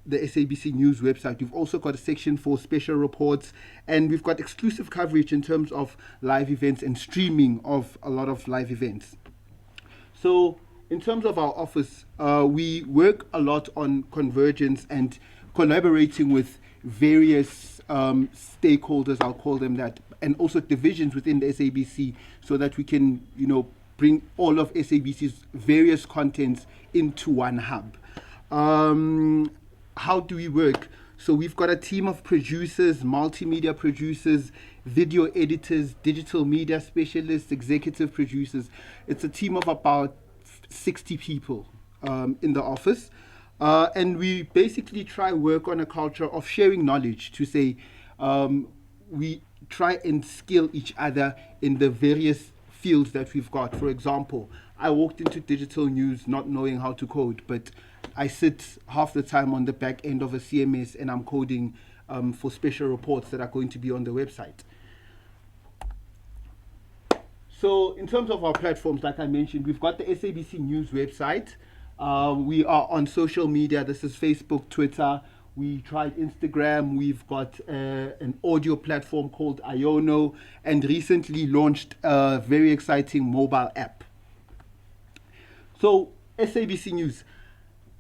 the SABC News website. We've also got a section for special reports, and we've got exclusive coverage in terms of live events and streaming of a lot of live events. So in terms of our office, we work a lot on convergence and collaborating with various stakeholders, I'll call them that, and also divisions within the SABC, so that we can, bring all of SABC's various contents into one hub. How do we work? So we've got a team of producers, multimedia producers, video editors, digital media specialists, executive producers. It's a team of about 60 people in the office. And we basically try work on a culture of sharing knowledge, to say we try and skill each other in the various fields that we've got. For example, I walked into digital news not knowing how to code, but I sit half the time on the back end of a CMS and I'm coding for special reports that are going to be on the website. So in terms of our platforms, like I mentioned, we've got the SABC News website. We are on social media. This is Facebook, Twitter. We tried Instagram. We've got an audio platform called Iono, and recently launched a very exciting mobile app. So SABC News,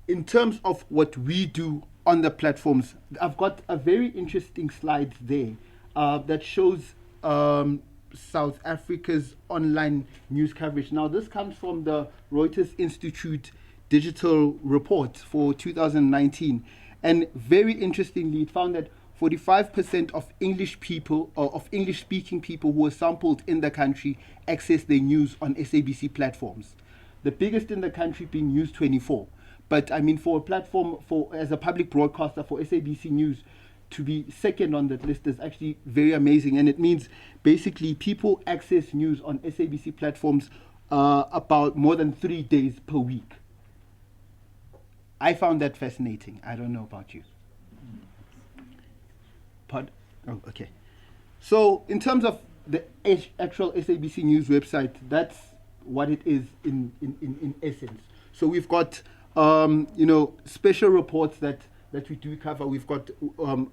in terms of what we do on the platforms, I've got a very interesting slide there that shows South Africa's online news coverage. Now, this comes from the Reuters Institute digital report for 2019. And very interestingly, it found that 45% of English people, or of English-speaking people who were sampled in the country, access their news on SABC platforms. The biggest in the country being News 24. But for a platform, as a public broadcaster for SABC News, to be second on that list is actually very amazing. And it means basically people access news on SABC platforms about more than 3 days per week. I found that fascinating. I don't know about you. Oh, okay. So in terms of the actual SABC News website, that's what it is in essence. So we've got special reports that we do cover. We've got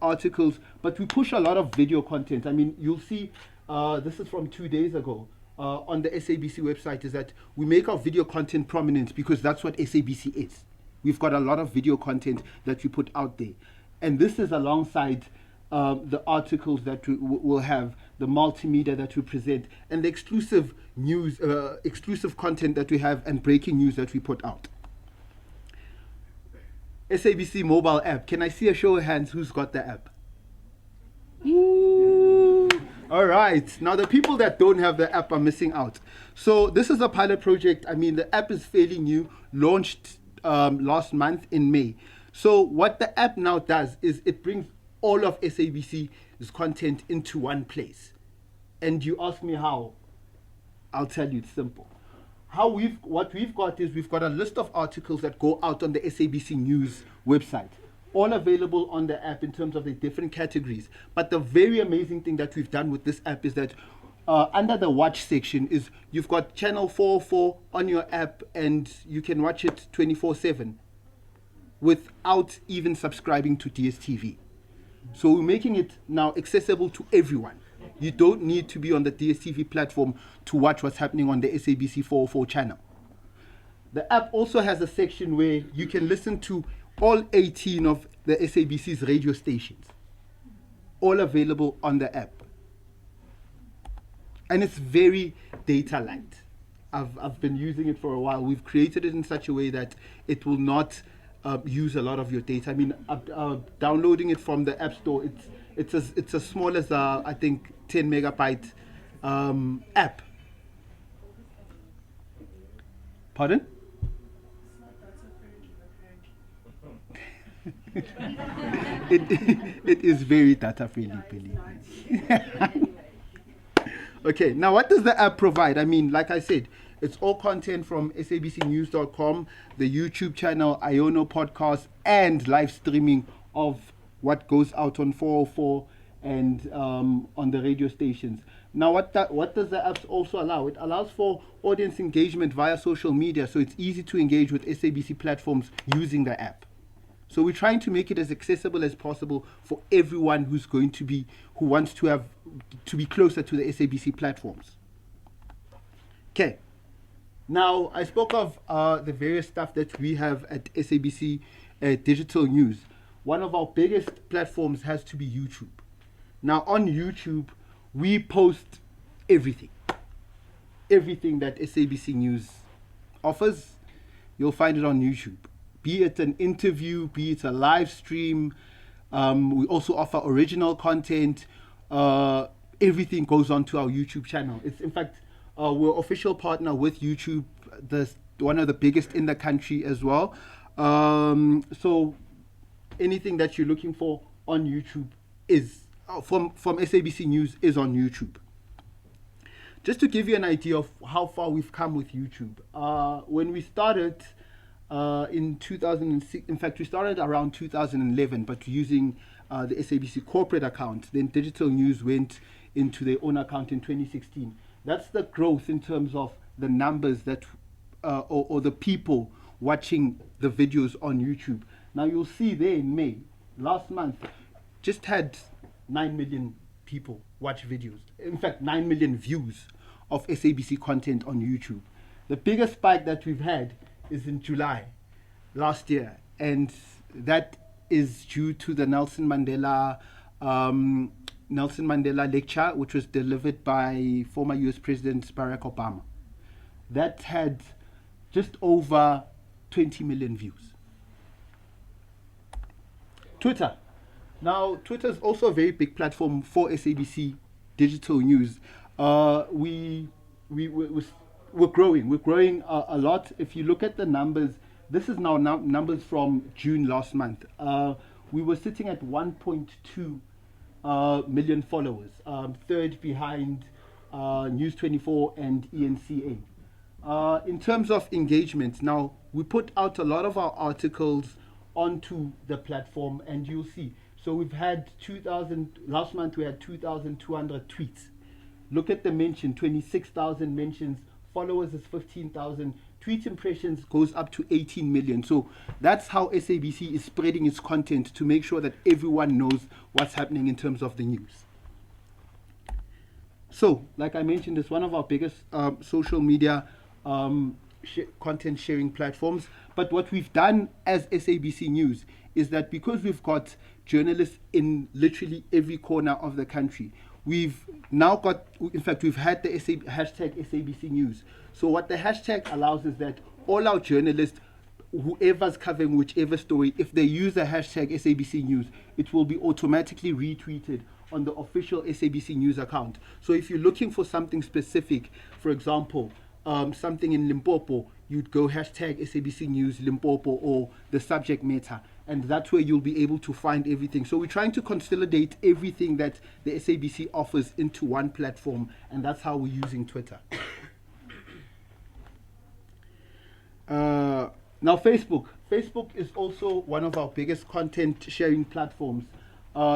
articles, but we push a lot of video content. I mean, you'll see, this is from 2 days ago, on the SABC website, is that we make our video content prominent because that's what SABC is. We've got a lot of video content that we put out there. And this is alongside the articles that we will have, the multimedia that we present, and the exclusive news, exclusive content that we have, and breaking news that we put out. SABC mobile app. Can I see a show of hands who's got the app? Ooh. All right. Now the people that don't have the app are missing out. So this is a pilot project. I mean, the app is fairly new, launched last month in May. So what the app now does is it brings all of SABC's content into one place. And you ask me how? I'll tell you, it's simple. What we've got is we've got a list of articles that go out on the SABC News website, all available on the app in terms of the different categories. But the very amazing thing that we've done with this app is that under the watch section is you've got channel 404 on your app, and you can watch it 24/7 without even subscribing to DSTV. So we're making it now accessible to everyone. You don't need to be on the DSTV platform to watch what's happening on the SABC 404 channel. The app also has a section where you can listen to all 18 of the SABC's radio stations, all available on the app. And it's very data light. I've been using it for a while. We've created it in such a way that it will not use a lot of your data. I mean, downloading it from the App Store, it's as small as I think 10 megabyte app. Pardon? it is very data friendly, believe me. Okay, now what does the app provide? I mean, like I said, it's all content from sabcnews.com, the YouTube channel, Iono podcast, and live streaming of what goes out on 404 and on the radio stations. Now, what does the app also allow? It allows for audience engagement via social media, so it's easy to engage with SABC platforms using the app. So we're trying to make it as accessible as possible for everyone who wants to be closer to the SABC platforms. Okay. Now, I spoke of the various stuff that we have at SABC Digital News. One of our biggest platforms has to be YouTube. Now, on YouTube, we post everything. Everything that SABC News offers, you'll find it on YouTube. Be it an interview, be it a live stream. We also offer original content. Everything goes onto our YouTube channel. It's, in fact, we're official partner with YouTube, one of the biggest in the country as well. So anything that you're looking for on YouTube is from SABC News is on YouTube. Just to give you an idea of how far we've come with YouTube, when we started in 2006, in fact, we started around 2011, but using the SABC corporate account. Then Digital News went into their own account in 2016. That's the growth in terms of the numbers that, or the people watching the videos on YouTube. Now you'll see there in May, last month, just had 9 million people watch videos. In fact, 9 million views of SABC content on YouTube. The biggest spike that we've had is in July last year, and that is due to the Nelson Mandela lecture, which was delivered by former US President Barack Obama. That had just over 20 million views. Twitter. Now, Twitter is also a very big platform for SABC Digital News. We're growing. We're growing a lot. If you look at the numbers, this is now numbers from June last month. We were sitting at 1.2 million followers, third behind News 24 and ENCA. In terms of engagement, now we put out a lot of our articles onto the platform, and you'll see. So we've had last month we had 2,200 tweets. Look at the mention, 26,000 mentions. Followers is 15,000. tweet impressions goes up to 18 million. So that's how SABC is spreading its content to make sure that everyone knows what's happening in terms of the news. So, like I mentioned, it's one of our biggest social media content sharing platforms. But what we've done as SABC News is that because we've got journalists in literally every corner of the country, we've now got, in fact, we've had the hashtag SABC News. So what the hashtag allows is that all our journalists, whoever's covering whichever story, if they use the hashtag SABC News, it will be automatically retweeted on the official SABC News account. So if you're looking for something specific, for example, something in Limpopo, you'd go hashtag SABC News Limpopo or the subject matter, and that's where you'll be able to find everything. So we're trying to consolidate everything that the SABC offers into one platform, and that's how we're using Twitter. Now Facebook is also one of our biggest content sharing platforms,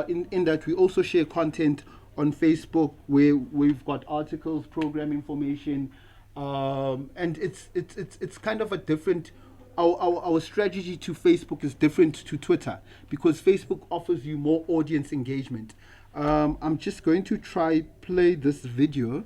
in that we also share content on Facebook where we've got articles, program information, and it's kind of a different, our strategy to Facebook is different to Twitter because Facebook offers you more audience engagement. I'm just going to try play this video.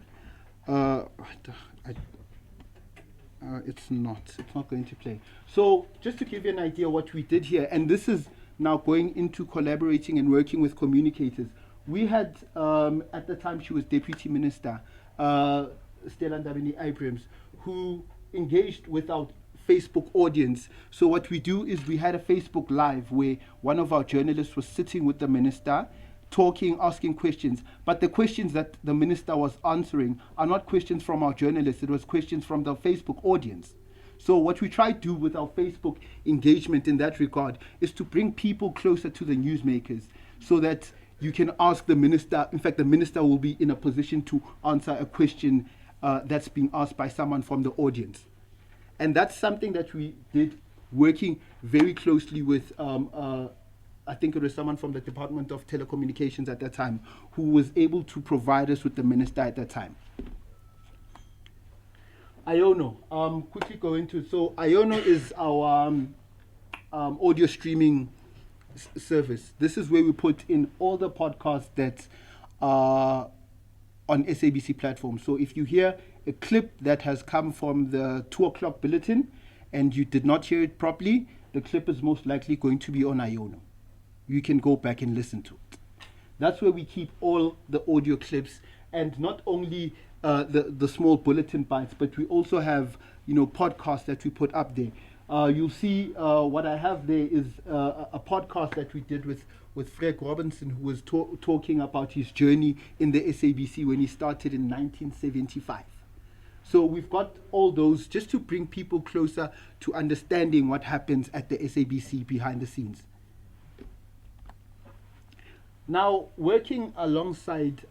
It's not going to play. So just to give you an idea what we did here, and this is now going into collaborating and working with communicators. We had, at the time she was Deputy Minister, Stella Ndabeni Abrams, who engaged with our Facebook audience. So what we do is we had a Facebook Live where one of our journalists was sitting with the minister, talking, asking questions, but the questions that the minister was answering are not questions from our journalists, it was questions from the Facebook audience. So what we try to do with our Facebook engagement in that regard is to bring people closer to the newsmakers so that you can ask the minister, in fact the minister will be in a position to answer a question that's being asked by someone from the audience. And that's something that we did working very closely with I think it was someone from the Department of Telecommunications at that time who was able to provide us with the minister at that time. Iono, quickly go into, so Iono is our audio streaming service. This is where we put in all the podcasts that are on SABC platforms. So if you hear a clip that has come from the 2 o'clock bulletin and you did not hear it properly, the clip is most likely going to be on Iono. You can go back and listen to it. That's where we keep all the audio clips, and not only the small bulletin bites, but we also have podcasts that we put up there. You'll see what I have there is a podcast that we did with Fred Robinson, who was talking about his journey in the SABC when he started in 1975. So we've got all those just to bring people closer to understanding what happens at the SABC behind the scenes. Now, working alongside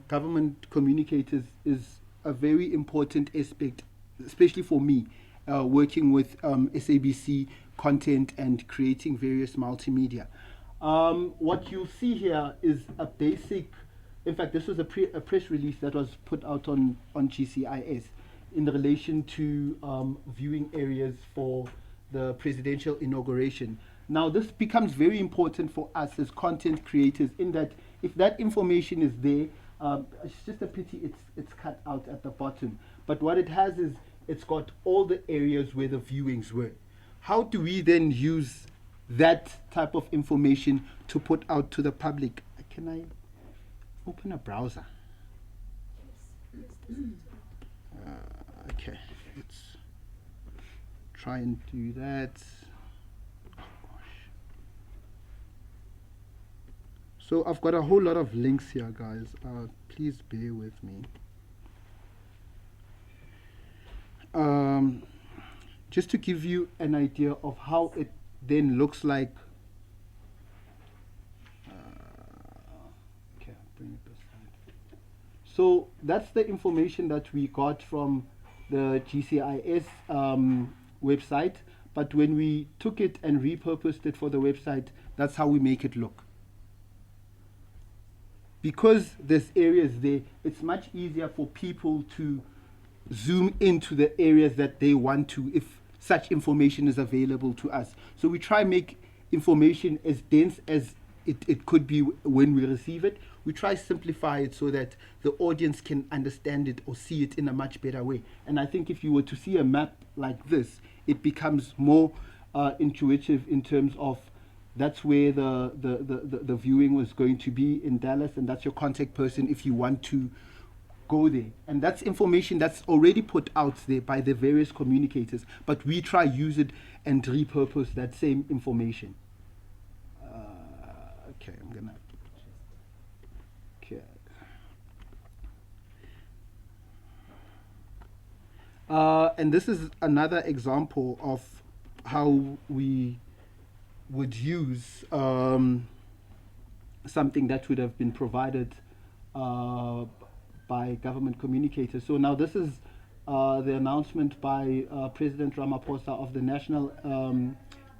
government communicators is a very important aspect, especially for me, working with SABC content and creating various multimedia. What you'll see here is a basic, in fact, this was a press release that was put out on GCIS in relation to viewing areas for the presidential inauguration. Now, this becomes very important for us as content creators in that if that information is there, it's just a pity it's cut out at the bottom. But what it has is it's got all the areas where the viewings were. How do we then use that type of information to put out to the public? Can I open a browser? Okay, let's try and do that. So I've got a whole lot of links here, guys. Please bear with me. Just to give you an idea of how it then looks like. Okay, I'll bring it this side. So that's the information that we got from the GCIS website. But when we took it and repurposed it for the website, that's how we make it look. Because there's areas there, it's much easier for people to zoom into the areas that they want to, if such information is available to us. So we try make information as dense as it could be when we receive it. We try simplify it so that the audience can understand it or see it in a much better way. And I think if you were to see a map like this, it becomes more intuitive in terms of that's where the viewing was going to be in Dallas, and that's your contact person if you want to go there. And that's information that's already put out there by the various communicators, but we try use it and repurpose that same information. Okay, I'm gonna. Okay. And this is another example of how we would use something that would have been provided by government communicators. So now this is the announcement by President Ramaphosa of the National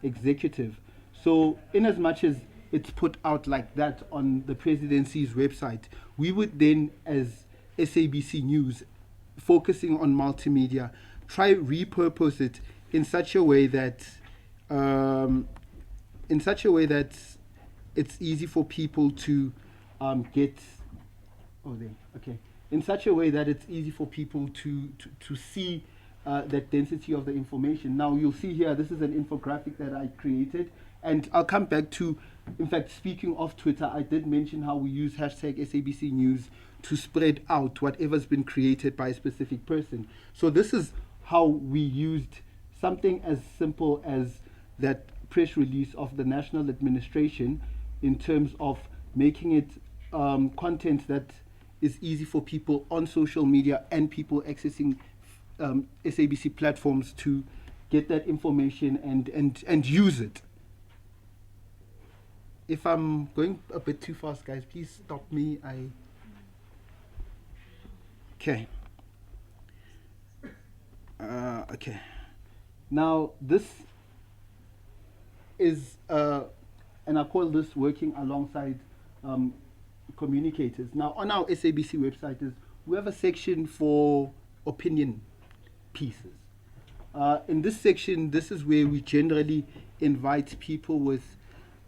Executive. So in as much as it's put out like that on the presidency's website, we would then, as SABC News, focusing on multimedia, try repurpose it in such a way that it's easy for people to get. Oh, there. Okay. In such a way that it's easy for people to see that density of the information. Now you'll see here, this is an infographic that I created, and I'll come back to, in fact, speaking of Twitter, I did mention how we use hashtag SABC News to spread out whatever's been created by a specific person. So this is how we used something as simple as that press release of the national administration in terms of making it content that is easy for people on social media and people accessing SABC platforms to get that information and use it. If I'm going a bit too fast, guys, please stop me. Okay. Okay. Now this is, and I call this working alongside communicators. Now on our SABC website we have a section for opinion pieces. In this section, this is where we generally invite people with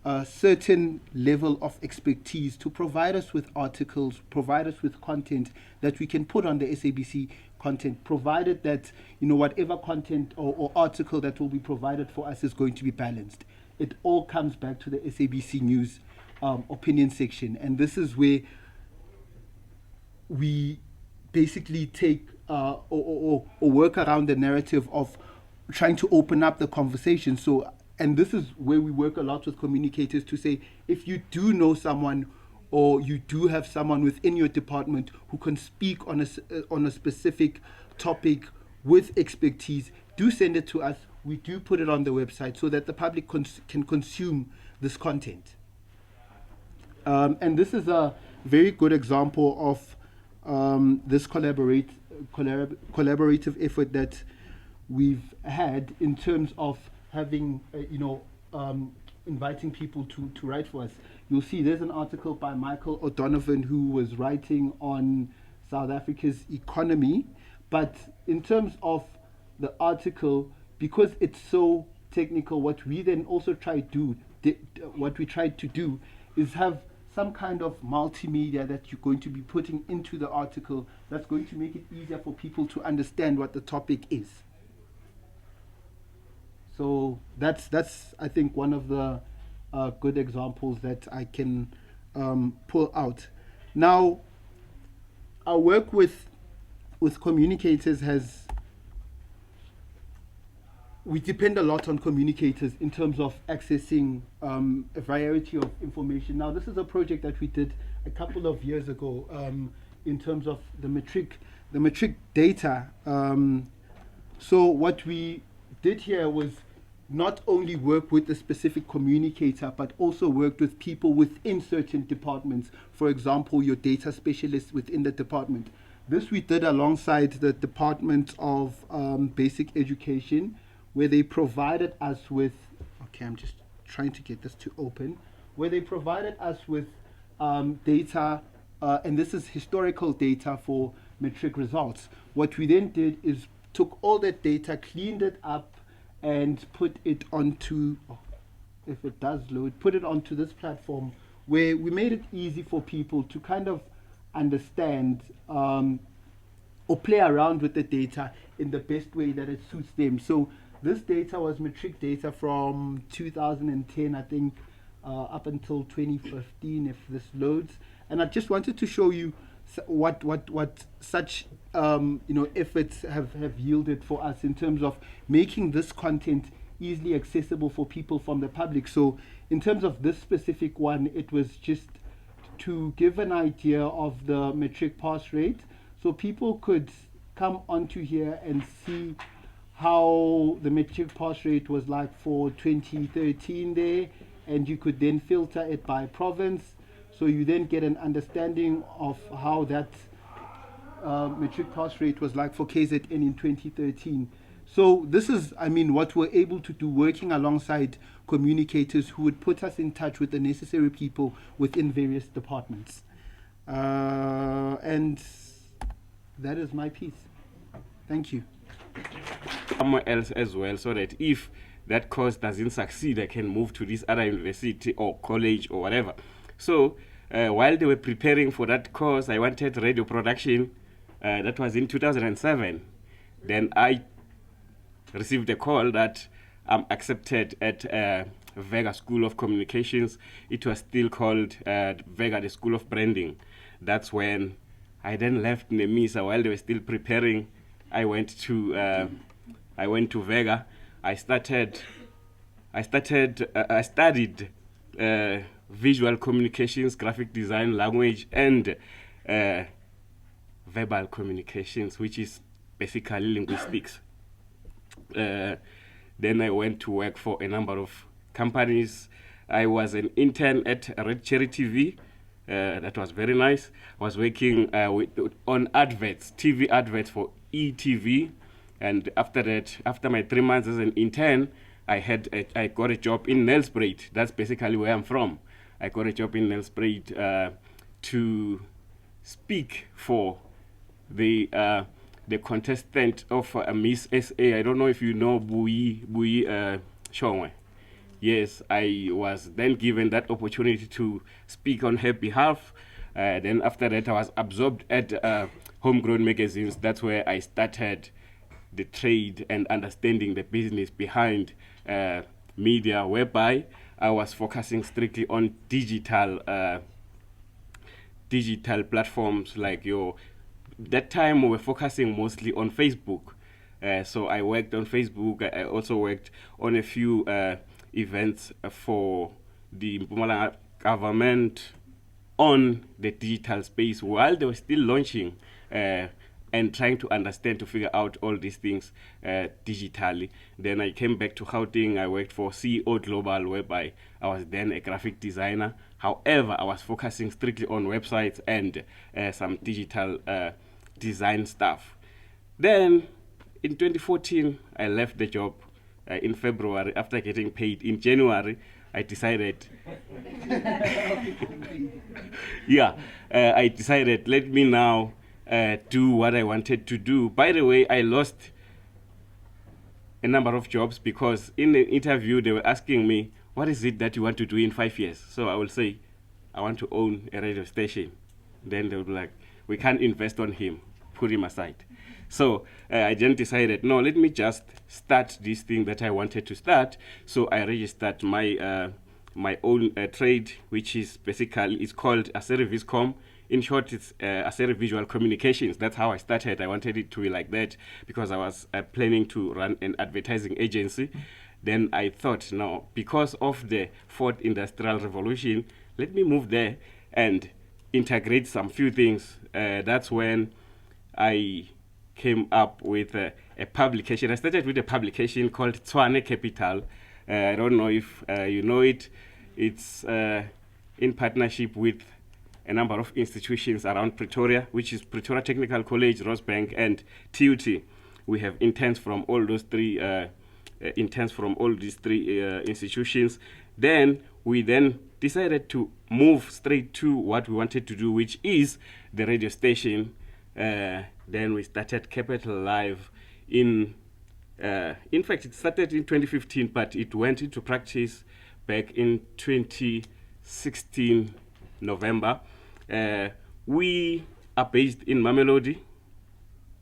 a certain level of expertise to provide us with articles, provide us with content that we can put on the SABC content, provided that, you know, whatever content or article that will be provided for us is going to be balanced. It all comes back to the SABC News opinion section, and this is where we basically take or work around the narrative of trying to open up the conversation. So, and this is where we work a lot with communicators to say, if you do know someone or you do have someone within your department who can speak on a specific topic with expertise, do send it to us. We do put it on the website so that the public can consume this content. And this is a very good example of this collaborative effort that we've had in terms of having, inviting people to write for us. You'll see there's an article by Michael O'Donovan who was writing on South Africa's economy. But in terms of the article, because it's so technical, what we then also tried to do is have some kind of multimedia that you're going to be putting into the article that's going to make it easier for people to understand what the topic is. So that's I think one of the good examples that I can pull out. Now, our work with communicators we depend a lot on communicators in terms of accessing a variety of information. Now, this is a project that we did a couple of years ago in terms of the matric data. So what we did here was not only work with a specific communicator, but also worked with people within certain departments. For example, your data specialists within the department. This we did alongside the Department of Basic Education, where they provided us with, okay, I'm just trying to get this to open, where they provided us with data, and this is historical data for matric results, What we then did is took all that data, cleaned it up, and put it onto, if it does load, put it onto this platform where we made it easy for people to kind of understand or play around with the data in the best way that it suits them. So this data was matric data from 2010, I think, up until 2015, if this loads. And I just wanted to show you what such efforts have yielded for us in terms of making this content easily accessible for people from the public. So in terms of this specific one, it was just to give an idea of the matric pass rate, so people could come onto here and see how the matric pass rate was like for 2013 there, and you could then filter it by province, so you then get an understanding of how that matric pass rate was like for KZN in 2013. So this is, I mean, what we're able to do, working alongside communicators who would put us in touch with the necessary people within various departments. And that is my piece. Thank you. Somewhere else as well, so that if that course doesn't succeed, I can move to this other university or college or whatever. So while they were preparing for that course, I wanted radio production. That was in 2007. Then I received a call that I'm accepted at Vega School of Communications. It was still called Vega, the School of Branding. That's when I then left Nemisa while they were still preparing. I went to Vega. I studied visual communications, graphic design, language, and verbal communications, which is basically linguistics. Then I went to work for a number of companies. I was an intern at Red Cherry TV. That was very nice. I was working on adverts, TV adverts for ETV. And after that, after my 3 months as an intern, I got a job in Nelspruit. That's basically where I'm from. I got a job in Nelspruit to speak for the contestant of Miss SA. I don't know if you know Bui Shongwe. Yes, I was then given that opportunity to speak on her behalf. Then after that, I was absorbed at Homegrown Magazines. That's where I started the trade and understanding the business behind media, whereby I was focusing strictly on digital platforms like that time we were focusing mostly on Facebook. So I worked on Facebook. I also worked on a few events for the Mpumalanga government on the digital space while they were still launching and trying to understand, to figure out all these things digitally. Then I came back to Gauteng. I worked for CEO Global, whereby I was then a graphic designer. However, I was focusing strictly on websites and some digital design stuff. Then in 2014, I left the job in February after getting paid. In January, I decided, I decided, let me now do what I wanted to do. By the way, I lost a number of jobs because in the interview, they were asking me, what is it that you want to do in 5 years? So I will say, I want to own a radio station. Then they will be like, we can't invest on him, put him aside. So I then decided, no, let me just start this thing that I wanted to start. So I registered my my own trade, which is basically, it's called Aseri Viscom. In short, it's Aseri Visual Communications. That's how I started. I wanted it to be like that because I was planning to run an advertising agency. Then I thought, no, because of the Fourth Industrial Revolution, let me move there and integrate some few things. That's when I came up with a publication. I started with a publication called Tshwane Capital. I don't know if you know it. It's in partnership with a number of institutions around Pretoria, which is Pretoria Technical College, Rosebank, and TUT. We have interns from all those three institutions. Then we decided to move straight to what we wanted to do, which is the radio station. Then we started Capital Live in fact, it started in 2015, but it went into practice back in 2016 November. We are based in Mamelodi,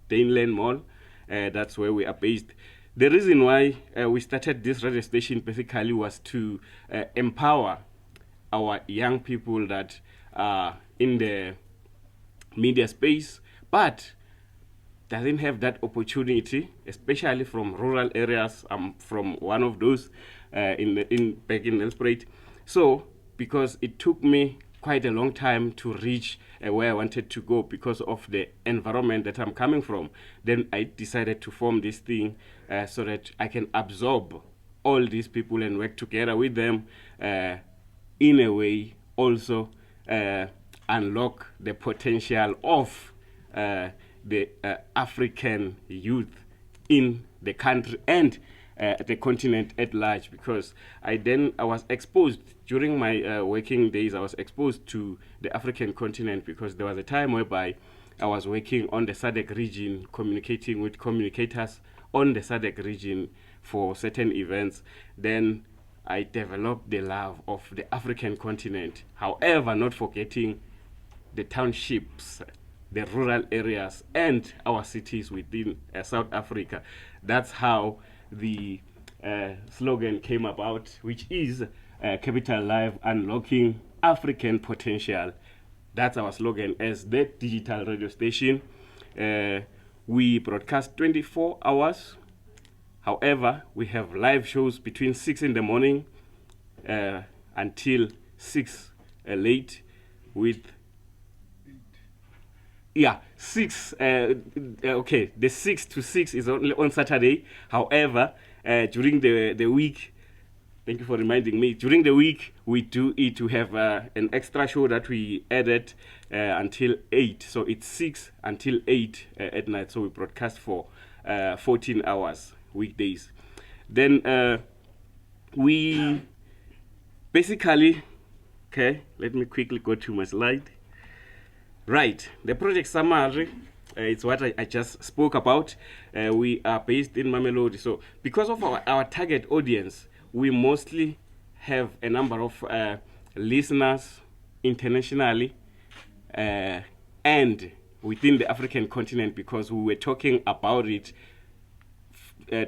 Daneland Mall. That's where we are based. The reason why we started this radio station basically was to empower our young people that are in the media space, but doesn't have that opportunity, especially from rural areas. I'm from one of those back in Nelspruit. So because it took me quite a long time to reach where I wanted to go because of the environment that I'm coming from, then I decided to form this thing so that I can absorb all these people and work together with them, in a way also unlock the potential of the African youth in the country and the continent at large, because I was exposed during my working days. I was exposed to the African continent because there was a time whereby I was working on the SADC region, communicating with communicators on the SADC region for certain events. Then I developed the love of the African continent. However, not forgetting the townships, the rural areas, and our cities within South Africa. That's how the slogan came about, which is Capital Live, Unlocking African Potential. That's our slogan as the digital radio station. We broadcast 24 hours. However, we have live shows between 6 in the morning until 6 late with 6. Okay, the 6 to 6 is only on Saturday. However, during the week, thank you for reminding me, during the week, we do it to have an extra show that we added until 8. So it's 6 until 8 at night. So we broadcast for 14 hours, weekdays. Then we basically, okay, let me quickly go to my slide. Right, the project summary, it's what I just spoke about. We are based in Mamelodi. So because of our target audience, we mostly have a number of listeners internationally and within the African continent, because we were talking about it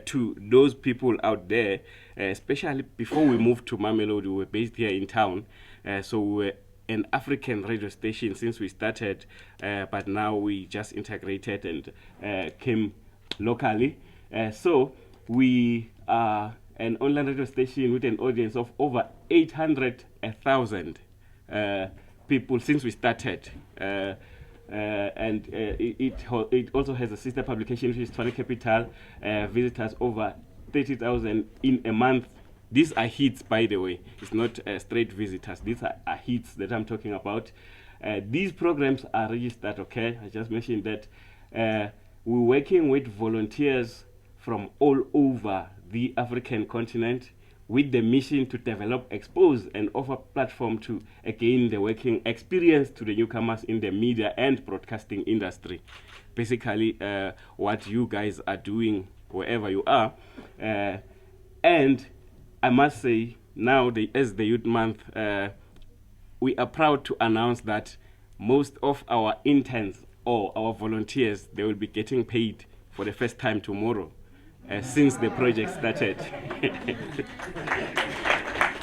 to those people out there, especially before we moved to Mamelodi. We were based here in town. So we were an African radio station since we started, but now we just integrated and came locally. So we are an online radio station with an audience of over 800,000 people since we started. And it also has a sister publication, which is Tshwane Capital. Visitors over 30,000 in a month. These are hits, by the way. It's not straight visitors. These are hits that I'm talking about. These programs are registered, okay? I just mentioned that. We're working with volunteers from all over the African continent with the mission to develop, expose, and offer platform to, again, the working experience to the newcomers in the media and broadcasting industry. Basically, what you guys are doing wherever you are. And I must say, now, as the Youth Month, we are proud to announce that most of our interns or our volunteers, they will be getting paid for the first time tomorrow, since the project started.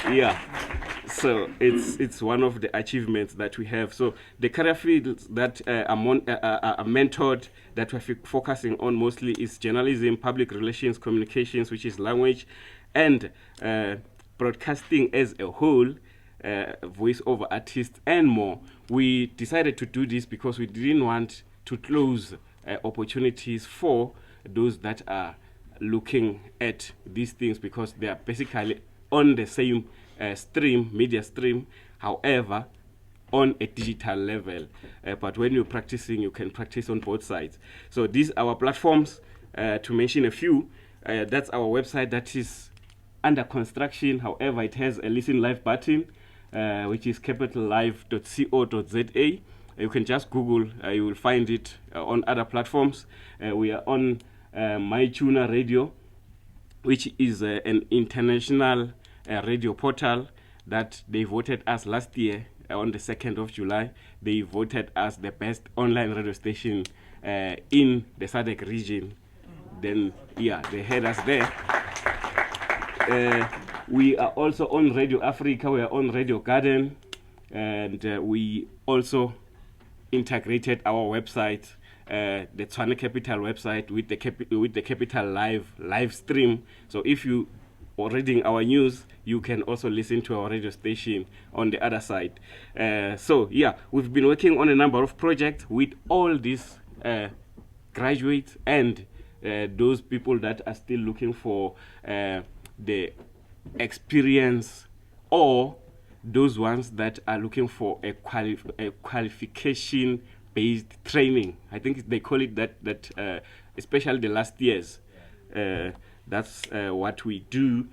Yeah, so it's one of the achievements that we have. So the career fields that are mentored, that we're focusing on mostly, is journalism, public relations, communications, which is language, and broadcasting as a whole, voice-over artists, and more. We decided to do this because we didn't want to close opportunities for those that are looking at these things, because they are basically on the same media stream, however, on a digital level. But when you're practicing, you can practice on both sides. So these are our platforms. To mention a few, that's our website that is under construction. However, it has a listen live button, which is capitallive.co.za. You can just Google, you will find it on other platforms. We are on MyTuner Radio, which is an international radio portal that they voted us last year on the 2nd of July. They voted us the best online radio station in the SADC region. Then, yeah, they had us there. We are also on Radio Africa, we are on Radio Garden, and we also integrated our website, the Tshwane Capital website, with the Capital live stream. So if you are reading our news, you can also listen to our radio station on the other side. So yeah, we've been working on a number of projects with all these graduates and those people that are still looking for the experience, or those ones that are looking for a qualification-based training. I think they call it that especially the last years. That's what we do.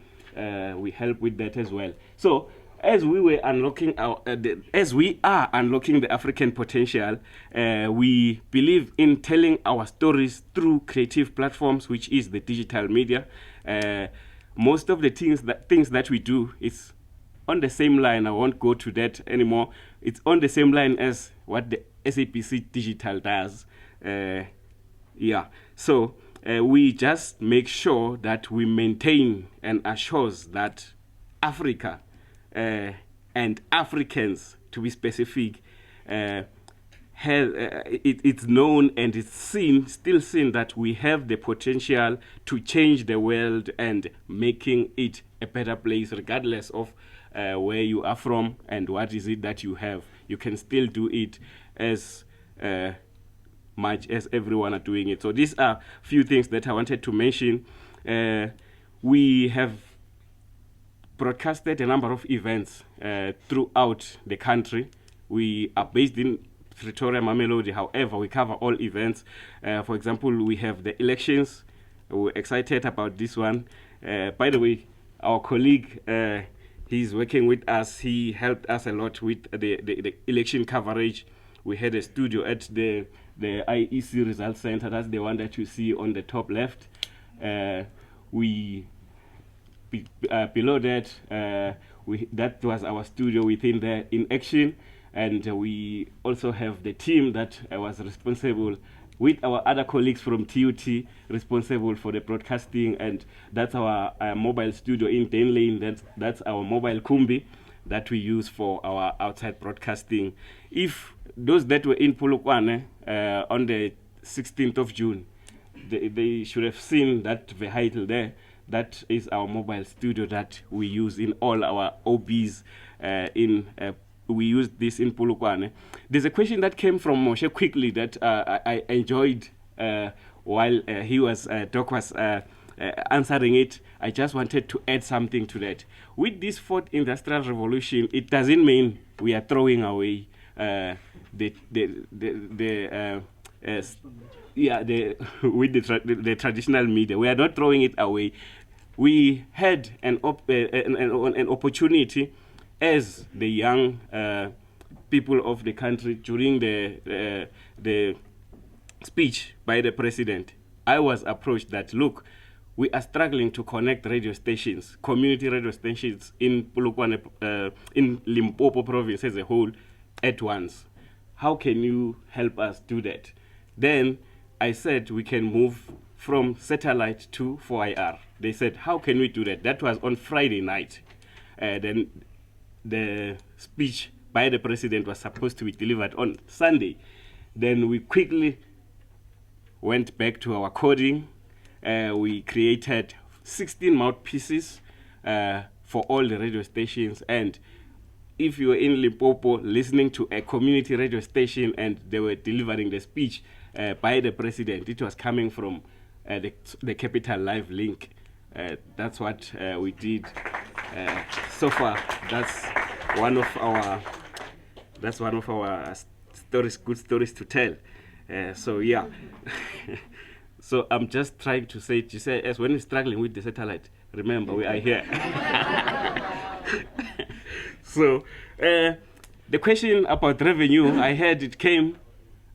We help with that as well. So as we were unlocking as we are unlocking the African potential, we believe in telling our stories through creative platforms, which is the digital media. Most of the things that we do is on the same line. I won't go to that anymore. It's on the same line as what the SABC Digital does. Yeah. So we just make sure that we maintain and assures that Africa and Africans, to be specific, it's known and it's still seen that we have the potential to change the world and making it a better place, regardless of where you are from and what is it that you have. You can still do it as much as everyone are doing it. So these are few things that I wanted to mention. We have broadcasted a number of events throughout the country. We are based in Pretoria, Mamelodi. However, we cover all events. For example, we have the elections. We're excited about this one. By the way, our colleague, he's working with us. He helped us a lot with the election coverage. We had a studio at the IEC Results Center. That's the one that you see on the top left. Below that, that was our studio within the In Action. And we also have the team that was responsible with our other colleagues from TUT, responsible for the broadcasting, and that's our mobile studio in Den Lane. That's our mobile Kumbi that we use for our outside broadcasting. If those that were in Polokwane on the 16th of June, they should have seen that vehicle there. That is our mobile studio that we use in all our OBs we used this in Polokwane. There's a question that came from Moshe quickly that I enjoyed while Doc was answering it. I just wanted to add something to that. With this fourth industrial revolution, it doesn't mean we are throwing away with the traditional media. We are not throwing it away. We had an opportunity as the young people of the country during the speech by the president. I was approached that, look, we are struggling to connect radio stations, community radio stations in Polokwane, in Limpopo province as a whole at once. How can you help us do that? Then I said we can move from satellite to 4IR. They said, how can we do that? That was on Friday night. Then the speech by the president was supposed to be delivered on Sunday. Then we quickly went back to our coding. We created 16 mouthpieces for all the radio stations. And if you were in Limpopo listening to a community radio station and they were delivering the speech by the president, it was coming from the Capital Live link. That's what we did so far. That's one of our stories, good stories to tell. So yeah. So I'm just trying to say, GCIS, when you're struggling with the satellite, remember we are here. So the question about revenue, I heard it came,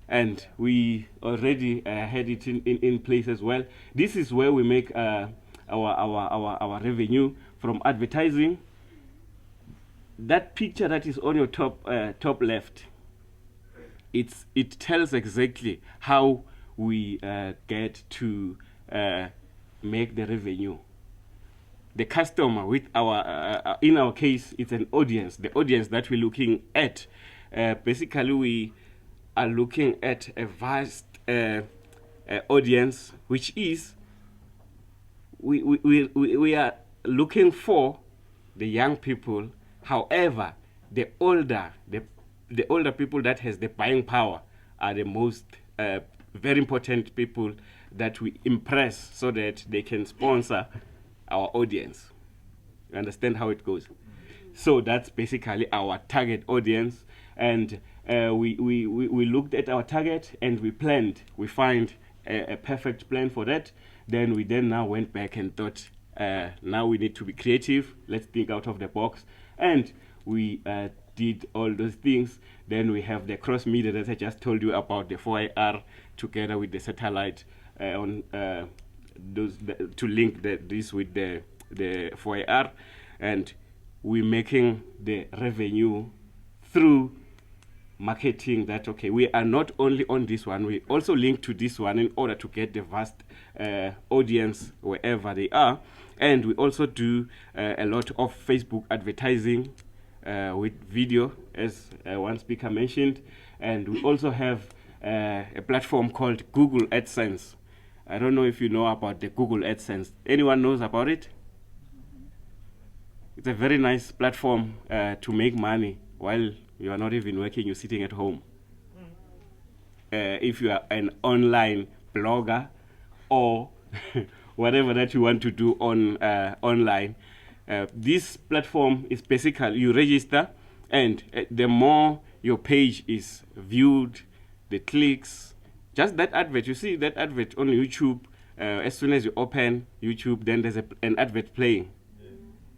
and we already had it in place as well. This is where we make our revenue from advertising. That picture that is on your top left, it tells exactly how we get to make the revenue. The customer with our in our case, it's an audience. The audience that we're looking at, basically we are looking at a vast audience, which is we are looking for the young people. However, the older people that has the buying power are the most very important people that we impress, so that they can sponsor our audience. You understand how it goes? So that's basically our target audience, and we looked at our target and we planned. We find a perfect plan for that. Then we now went back and thought, now we need to be creative. Let's think out of the box, and we did all those things. Then we have the cross media that I just told you about, the 4IR together with the satellite on to link this with the 4IR, and we're making the revenue through marketing. That okay, we are not only on this one, we also link to this one in order to get the vast audience wherever they are. And we also do a lot of Facebook advertising with video, as one speaker mentioned, and we also have a platform called Google AdSense. I don't know if you know about the Google AdSense. Anyone knows about it? It's a very nice platform to make money while you are not even working, you're sitting at home. If you are an online blogger or whatever that you want to do on online, this platform is basically you register, and the more your page is viewed, the clicks, just that advert, you see that advert on YouTube, as soon as you open YouTube, then there's an advert playing.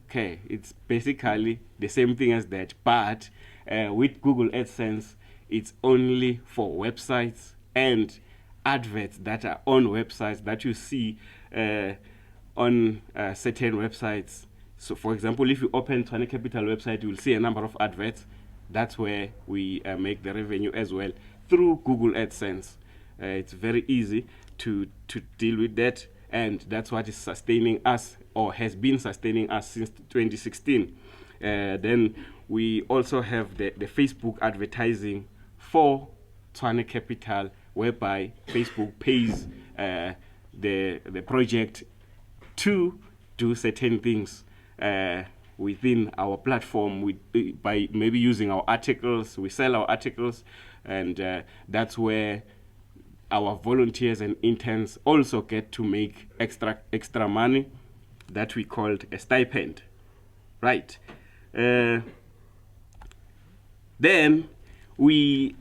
Okay, it's basically the same thing as that, but with Google AdSense, it's only for websites and adverts that are on websites that you see on certain websites. So, for example, if you open Tshwane Capital website, you will see a number of adverts. That's where we make the revenue as well, through Google AdSense. It's very easy to deal with that, and that's what is sustaining us, or has been sustaining us since 2016. Then we also have the Facebook advertising for Tshwane Capital, whereby Facebook pays the project to do certain things within our platform by maybe using our articles. We sell our articles, and that's where our volunteers and interns also get to make extra money that we called a stipend, right? Then we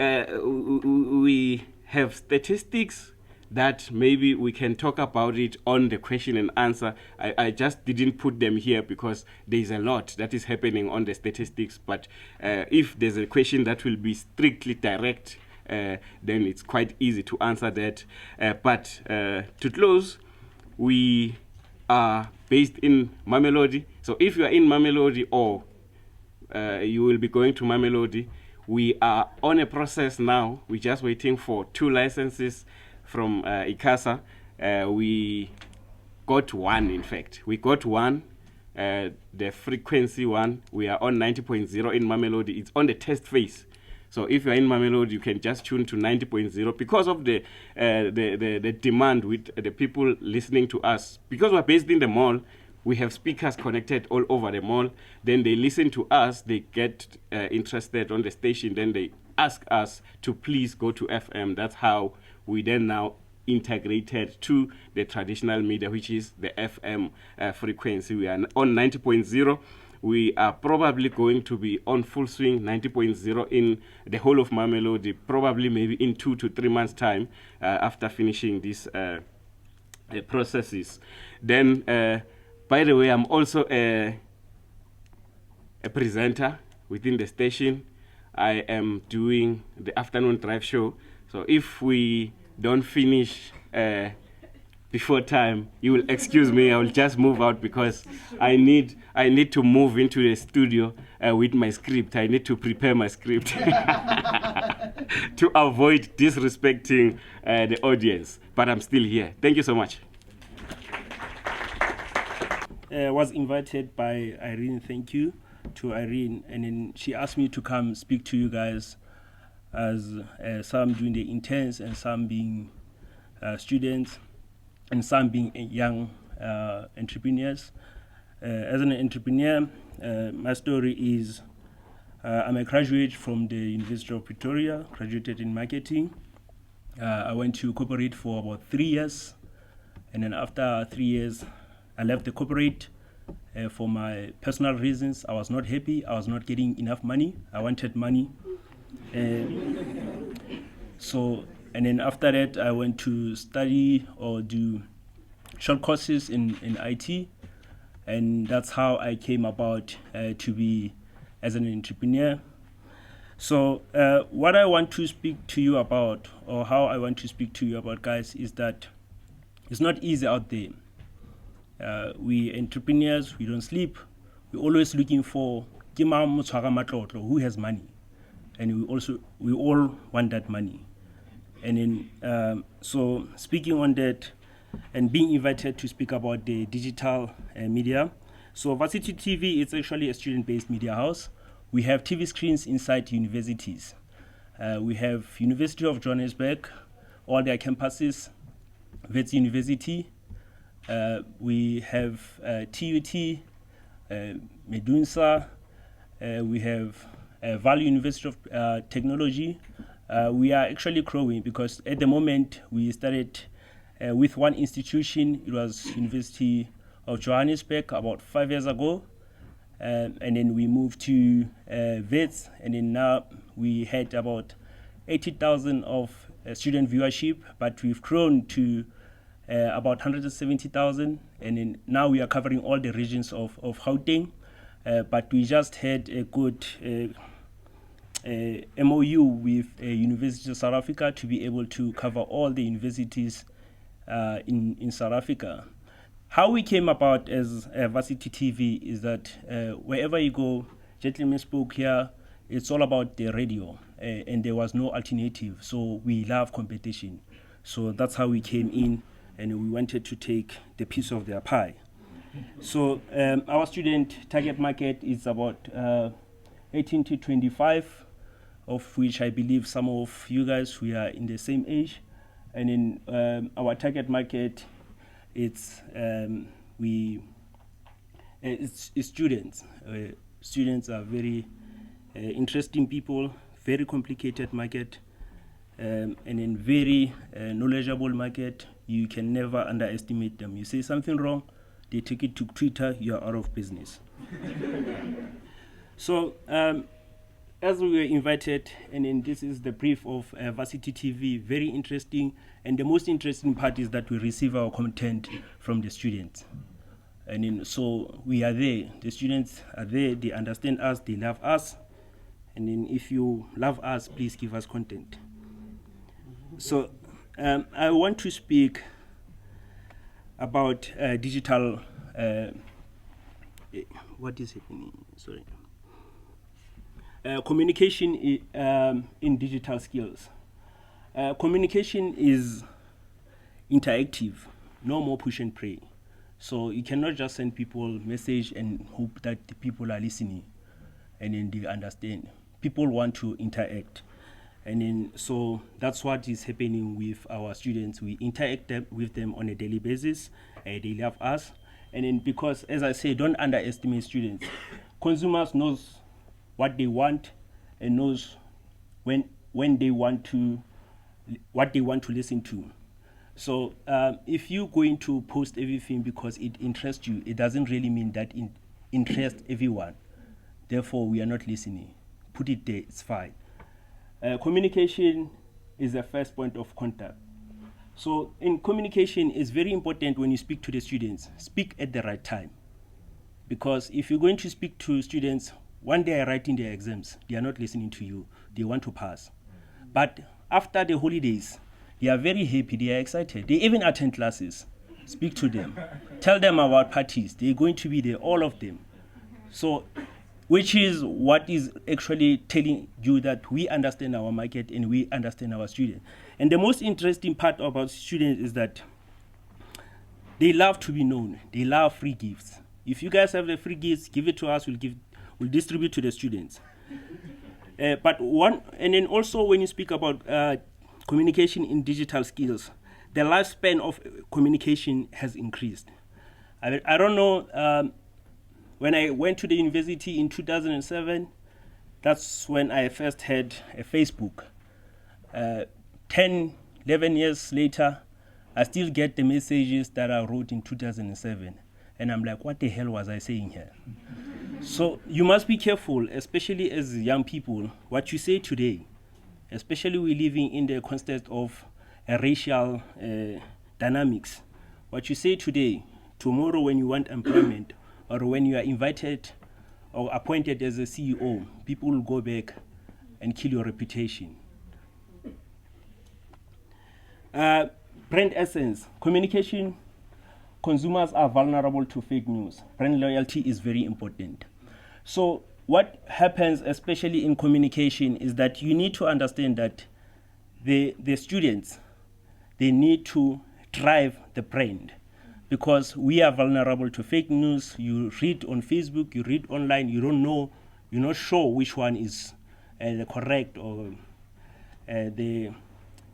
have statistics that maybe we can talk about it on the question and answer. I just didn't put them here because there's a lot that is happening on the statistics, but if there's a question that will be strictly direct, then it's quite easy to answer that. But to close, we are based in Mamelodi. So if you are in Mamelodi, or you will be going to Mamelodi, we are on a process now. We're just waiting for 2 licenses from ICASA. We got one, in fact. We got one, the frequency one. We are on 90.0 in Mamelodi. It's on the test phase. So if you're in Mamelodi, you can just tune to 90.0 because of the demand with the people listening to us. Because we're based in the mall, we have speakers connected all over the mall. Then they listen to us, they get interested on the station, then they ask us to please go to FM. That's how we then now integrated to the traditional media, which is the FM frequency. We are on 90.0. We are probably going to be on full swing 90.0 in the whole of Mamelodi, probably maybe in 2 to 3 months' time after finishing these processes. Then, by the way, I'm also a presenter within the station. I am doing the afternoon drive show. So if we don't finish before time, you will excuse me. I will just move out because I need to move into the studio with my script. I need to prepare my script to avoid disrespecting the audience. But I'm still here. Thank you so much. Was invited by Irene. Thank you to Irene, and then she asked me to come speak to you guys, as some doing the interns and some being students and some being young entrepreneurs. As an entrepreneur, my story is I'm a graduate from the University of Pretoria, graduated in marketing. I went to corporate for about 3 years, and then after 3 years, I left the corporate for my personal reasons. I was not happy. I was not getting enough money. I wanted money. And then after that, I went to study or do short courses in IT. And that's how I came about to be as an entrepreneur. So what I want to speak to you about, or how I want to speak to you about, guys, is that it's not easy out there. We entrepreneurs, we don't sleep. We're always looking for who has money. And we all want that money. And then, so speaking on that and being invited to speak about the digital media. So Varsity TV is actually a student-based media house. We have TV screens inside universities. We have University of Johannesburg, all their campuses, Wits University. We have TUT, Medunsa. We have Valley University of Technology. We are actually growing because at the moment we started with one institution. It was University of Johannesburg about 5 years ago. And then we moved to Wits, and then now we had about 80,000 of student viewership, but we've grown to about 170,000, and then now we are covering all the regions of Gauteng, but we just had a good MOU with University of South Africa to be able to cover all the universities in South Africa. How we came about as Varsity TV is that wherever you go, gentlemen spoke here, it's all about the radio, and there was no alternative. So we love competition. So that's how we came in, and we wanted to take the piece of their pie. So our student target market is about 18 to 25, of which I believe some of you guys, we are in the same age. And in our target market, it's students. Students are very interesting people, very complicated market, and in very knowledgeable market. You can never underestimate them. You say something wrong, they take it to Twitter, you are out of business. So as we were invited, and then this is the brief of Varsity TV, very interesting. And the most interesting part is that we receive our content from the students. And then, so we are there, the students are there, they understand us, they love us. And then if you love us, please give us content. So I want to speak about digital, what is happening, sorry. Communication in digital skills. Communication is interactive, no more push and pray. So you cannot just send people message and hope that the people are listening and then they understand. People want to interact. And then, so that's what is happening with our students. We interact with them on a daily basis. They love us. And then because, as I say, don't underestimate students. Consumers knows what they want and knows when they want to, what they want to listen to. So if you're going to post everything because it interests you, it doesn't really mean that it interests everyone. Therefore, we are not listening. Put it there, it's fine. Communication is the first point of contact. So in communication, it's very important when you speak to the students, speak at the right time. Because if you're going to speak to students when they are writing their exams, they are not listening to you. They want to pass. But after the holidays, they are very happy, they are excited. They even attend classes. Speak to them. Tell them about parties. They're going to be there, all of them. So, which is what is actually telling you that we understand our market and we understand our students. And the most interesting part about students is that they love to be known. They love free gifts. If you guys have the free gifts, give it to us. We'll distribute to the students. And then also when you speak about communication in digital skills, the lifespan of communication has increased. I don't know. When I went to the university in 2007, that's when I first had a Facebook. 10, 11 years later, I still get the messages that I wrote in 2007. And I'm like, what the hell was I saying here? So you must be careful, especially as young people, what you say today. Especially we living in the context of racial dynamics. What you say today, tomorrow when you want employment, or when you are invited or appointed as a CEO, people will go back and kill your reputation. Brand essence, communication, consumers are vulnerable to fake news. Brand loyalty is very important. So what happens, especially in communication, is that you need to understand that the students, they need to drive the brand. Because we are vulnerable to fake news. You read on Facebook, you read online, you don't know, you're not sure which one is the correct or the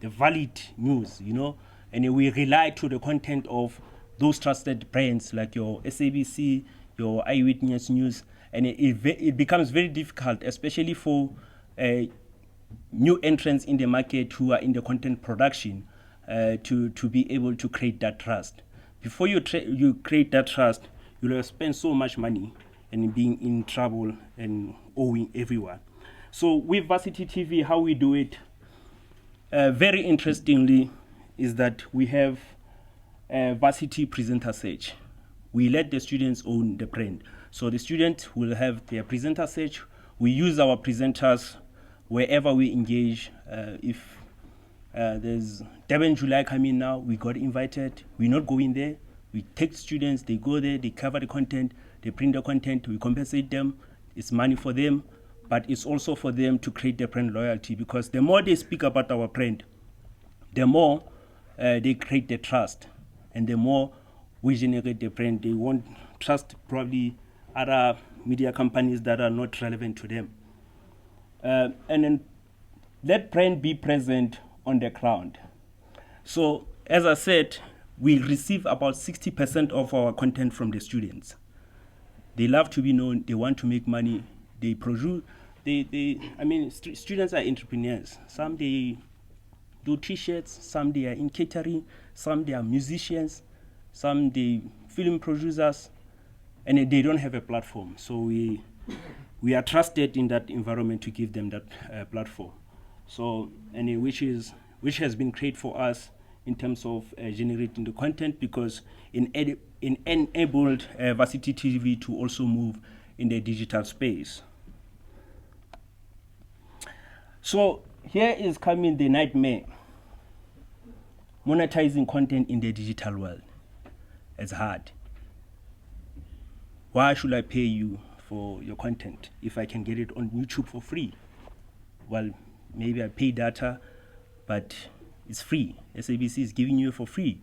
valid news, you know. And we rely to the content of those trusted brands like your SABC, your Eyewitness News, and it becomes very difficult, especially for new entrants in the market who are in the content production to be able to create that trust. Before you create that trust, you'll have spent so much money and being in trouble and owing everyone. So with Varsity TV, how we do it, very interestingly, is that we have a Varsity presenter search. We let the students own the brand. So the students will have their presenter search. We use our presenters wherever we engage. If there's Durban July coming now, we got invited. We're not going there. We take students, they go there, they cover the content, they print the content, we compensate them. It's money for them, but it's also for them to create their brand loyalty, because the more they speak about our brand, the more they create the trust, and the more we generate the brand. They won't trust probably other media companies that are not relevant to them. And then let brand be present on the ground. So as I said, we receive about 60% of our content from the students. They love to be known, they want to make money, they produce, students are entrepreneurs. Some they do t-shirts, some they are in catering, some they are musicians, some they film producers, and they don't have a platform. So we are trusted in that environment to give them that platform. So, and which has been great for us in terms of generating the content, because it enabled Varsity TV to also move in the digital space. So here is coming the nightmare. Monetizing content in the digital world. It's hard. Why should I pay you for your content if I can get it on YouTube for free? Well, maybe I pay data, but it's free. SABC is giving you for free.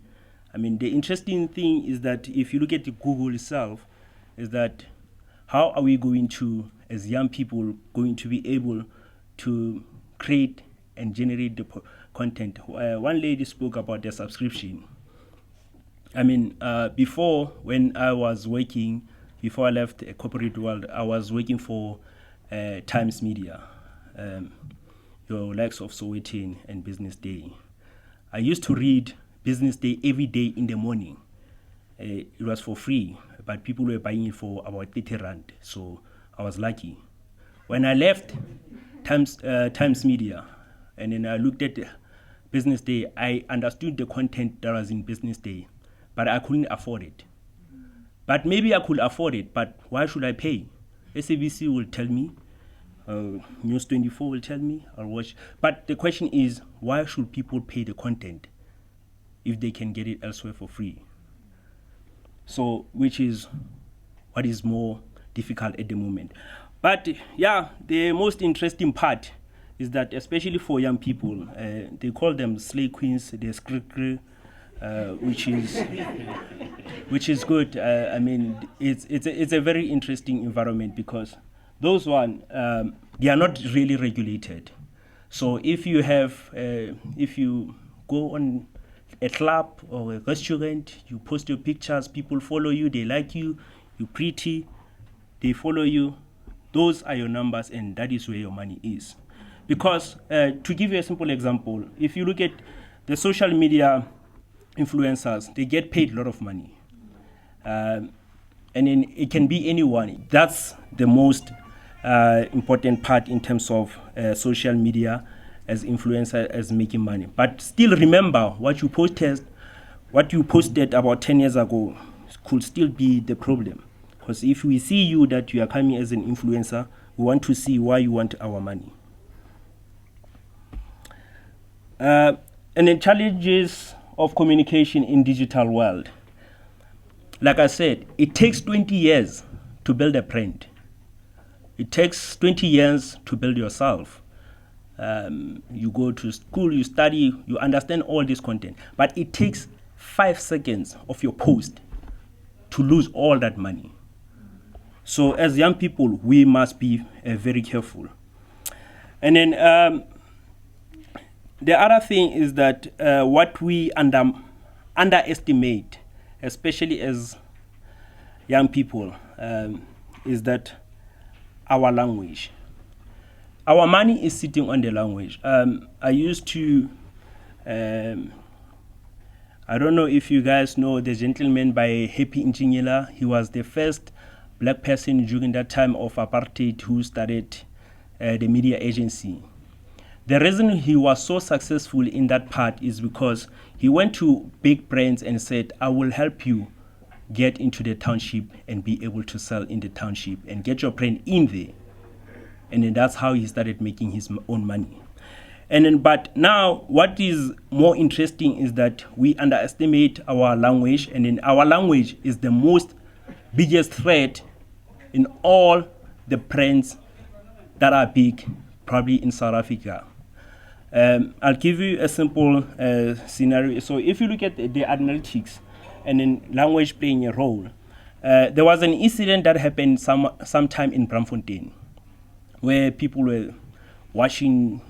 I mean, the interesting thing is that if you look at the Google itself, is that how are we going to, as young people, going to be able to create and generate the content? One lady spoke about the subscription. I mean, before, when I was working, before I left the corporate world, I was working for Times Media, your likes of Sowetan and Business Day. I used to read Business Day every day in the morning. It was for free, but people were buying it for about 30 rand, so I was lucky. When I left Times Media, and then I looked at Business Day, I understood the content that was in Business Day, but I couldn't afford it. But maybe I could afford it, but why should I pay? SABC will tell me, News 24 will tell me, I'll watch. But the question is, why should people pay the content if they can get it elsewhere for free? So, which is what is more difficult at the moment. But yeah, the most interesting part is that, especially for young people, they call them slay queens, the skrikri, which is good. I mean, it's a very interesting environment because those one they are not really regulated. So if you have if you go on a club or a restaurant, you post your pictures, people follow you, they like you, you're pretty, they follow you. Those are your numbers, and that is where your money is. Because to give you a simple example, if you look at the social media influencers, they get paid a lot of money. And then it can be anyone. That's the most important part in terms of social media as influencer, as making money. But still remember, what you posted about 10 years ago could still be the problem. Because if we see you that you are coming as an influencer, we want to see why you want our money. And then challenges of communication in digital world. Like I said, it takes 20 years to build a brand. It takes 20 years to build yourself. You go to school, you study, you understand all this content. But it takes 5 seconds of your post to lose all that money. So as young people, we must be very careful. And then the other thing is that what we underestimate, especially as young people, is that our language. Our money is sitting on the language. I used to, I don't know if you guys know the gentleman by Happy Injingela. He was the first black person during that time of apartheid who started the media agency. The reason he was so successful in that part is because he went to big brands and said, I will help you get into the township and be able to sell in the township and get your brand in there. And then that's how he started making his own money. And then, but now what is more interesting is that we underestimate our language, and then our language is the biggest threat in all the brands that are big, probably in South Africa. I'll give you a simple scenario. So if you look at the analytics and then language playing a role, there was an incident that happened sometime in Braamfontein where people were washing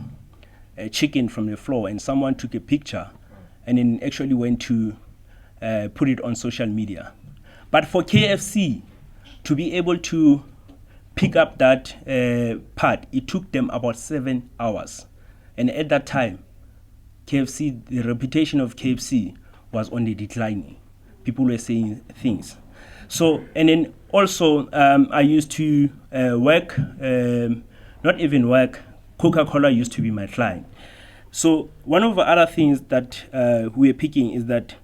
a chicken from the floor and someone took a picture and then actually went to put it on social media. But for KFC to be able to pick up that part, it took them about 7 hours. And at that time, KFC, the reputation of KFC was on the declining. People were saying things. So, and then also, I used to work, not even work, Coca-Cola used to be my client. So one of the other things that we're picking is that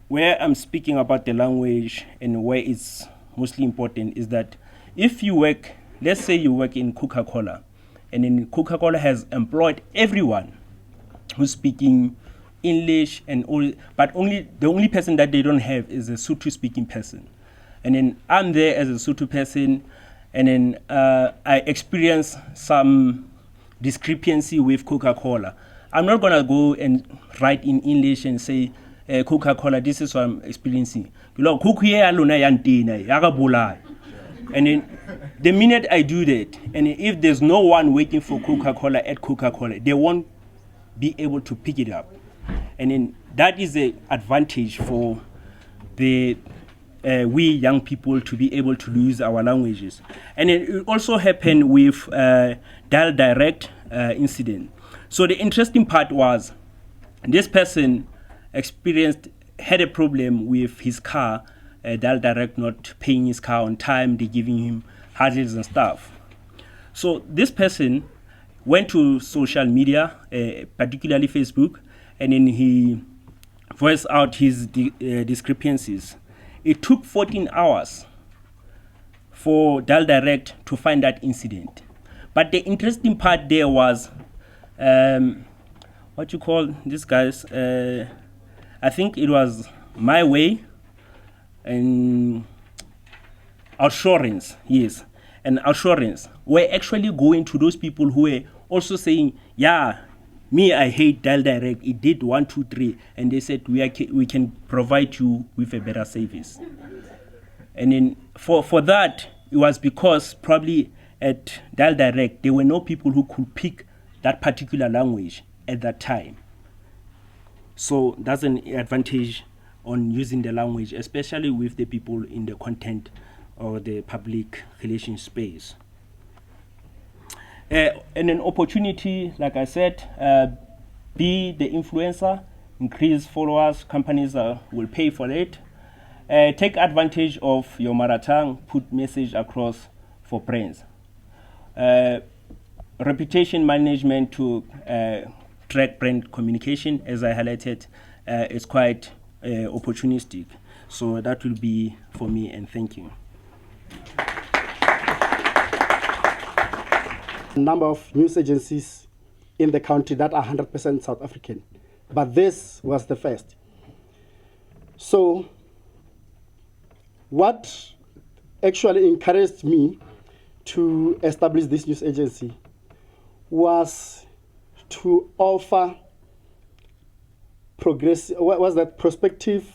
where I'm speaking about the language and where it's mostly important is that if you work, let's say you work in Coca-Cola, and then Coca-Cola has employed everyone who's speaking English and all, but the only person that they don't have is a Sotho speaking person. And then I'm there as a Sotho person, and then I experience some discrepancy with Coca-Cola. I'm not gonna go and write in English and say, Coca-Cola, this is what I'm experiencing. And then the minute I do that, and if there's no one waiting for Coca-Cola at Coca-Cola, they won't be able to pick it up. And then that is the advantage for we young people to be able to use our languages. And it also happened with Dial Direct incident. So the interesting part was this person had a problem with his car, Dial Direct not paying his car on time, they giving him hurdles and stuff. So this person went to social media, particularly Facebook, and then he voiced out his discrepancies. It took 14 hours for Dial Direct to find that incident. But the interesting part there was, what you call these guys, I think it was My Way and Assurance, yes. And Assurance were actually going to those people who were also saying, yeah, me, I hate Dial Direct. It did 1, 2, 3. And they said, we can provide you with a better service. And then for that, it was because probably at Dial Direct, there were no people who could pick that particular language at that time. So that's an advantage on using the language, especially with the people in the content or the public relations space. And an opportunity, like I said, be the influencer, increase followers, companies will pay for it. Take advantage of your marathon, put message across for brands. Reputation management to track brand communication, as I highlighted, is quite opportunistic. So that will be for me, and thank you. Number of news agencies in the country that are 100% South African, but this was the first. So what actually encouraged me to establish this news agency was to offer prospective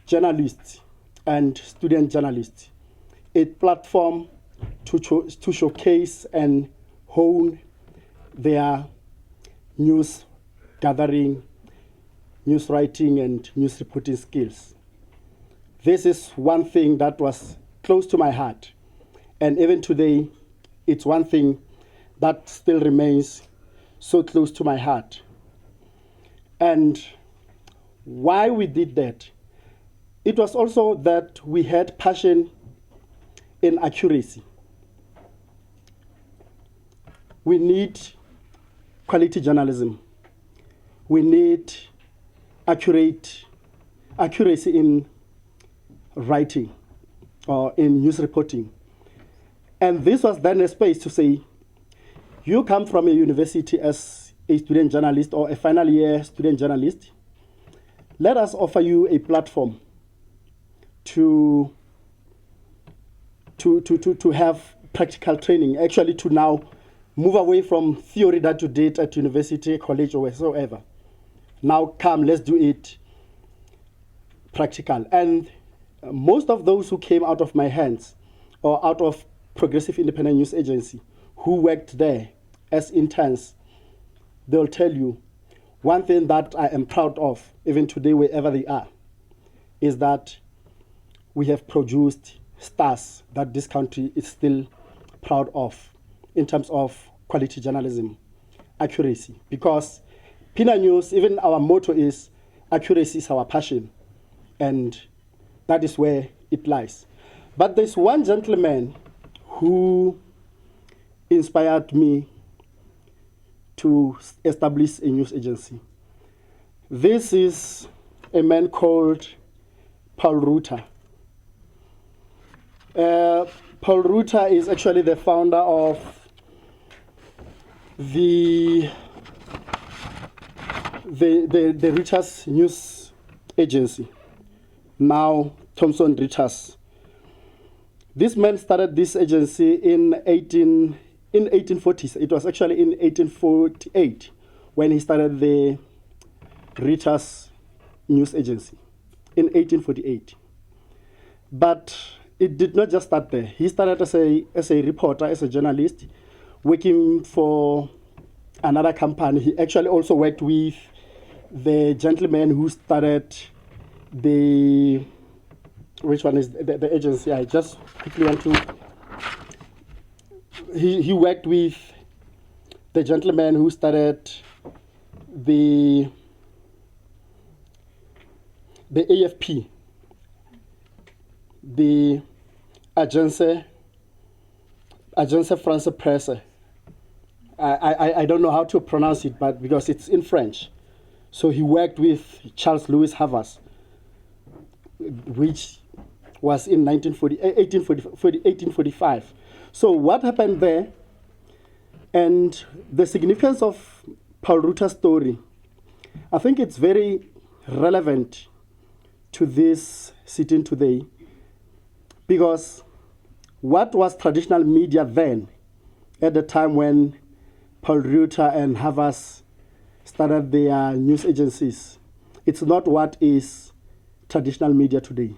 journalists and student journalists a platform to showcase and hone their news gathering, news writing, and news reporting skills. This is one thing that was close to my heart. And even today, it's one thing that still remains so close to my heart. And why we did that, it was also that we had passion in accuracy. We need quality journalism. We need accuracy in writing or in news reporting. And this was then a space to say, you come from a university as a student journalist or a final year student journalist, let us offer you a platform to have practical training, actually to now move away from theory that you did at university, college, or whatsoever. Now come, let's do it practical. And most of those who came out of my hands or out of Progressive Independent News Agency who worked there as interns, they'll tell you one thing that I am proud of, even today, wherever they are, is that we have produced stars that this country is still proud of in terms of quality journalism, accuracy. Because Pina News, even our motto is, accuracy is our passion. And that is where it lies. But there's one gentleman who inspired me to establish a news agency. This is a man called Paul Rutter. Paul Rutter is actually the founder of the Reuters News Agency, now Thomson Reuters. This man started this agency in 1840s. It was actually in 1848 when he started the Reuters News Agency in 1848. But it did not just start there. He started as a reporter, as a journalist, working for another company. He actually also worked with the gentleman who started the, which one is the agency? I just quickly want to, he worked with the gentleman who started the AFP, the Agence France Presse. I don't know how to pronounce it, but because it's in French. So he worked with Charles Louis Havas, which was in 1845. So what happened there, and the significance of Paul Ruther's story, I think it's very relevant to this sitting today, because what was traditional media then, at the time when Paul Ruther and Havas started their news agencies, it's not what is traditional media today.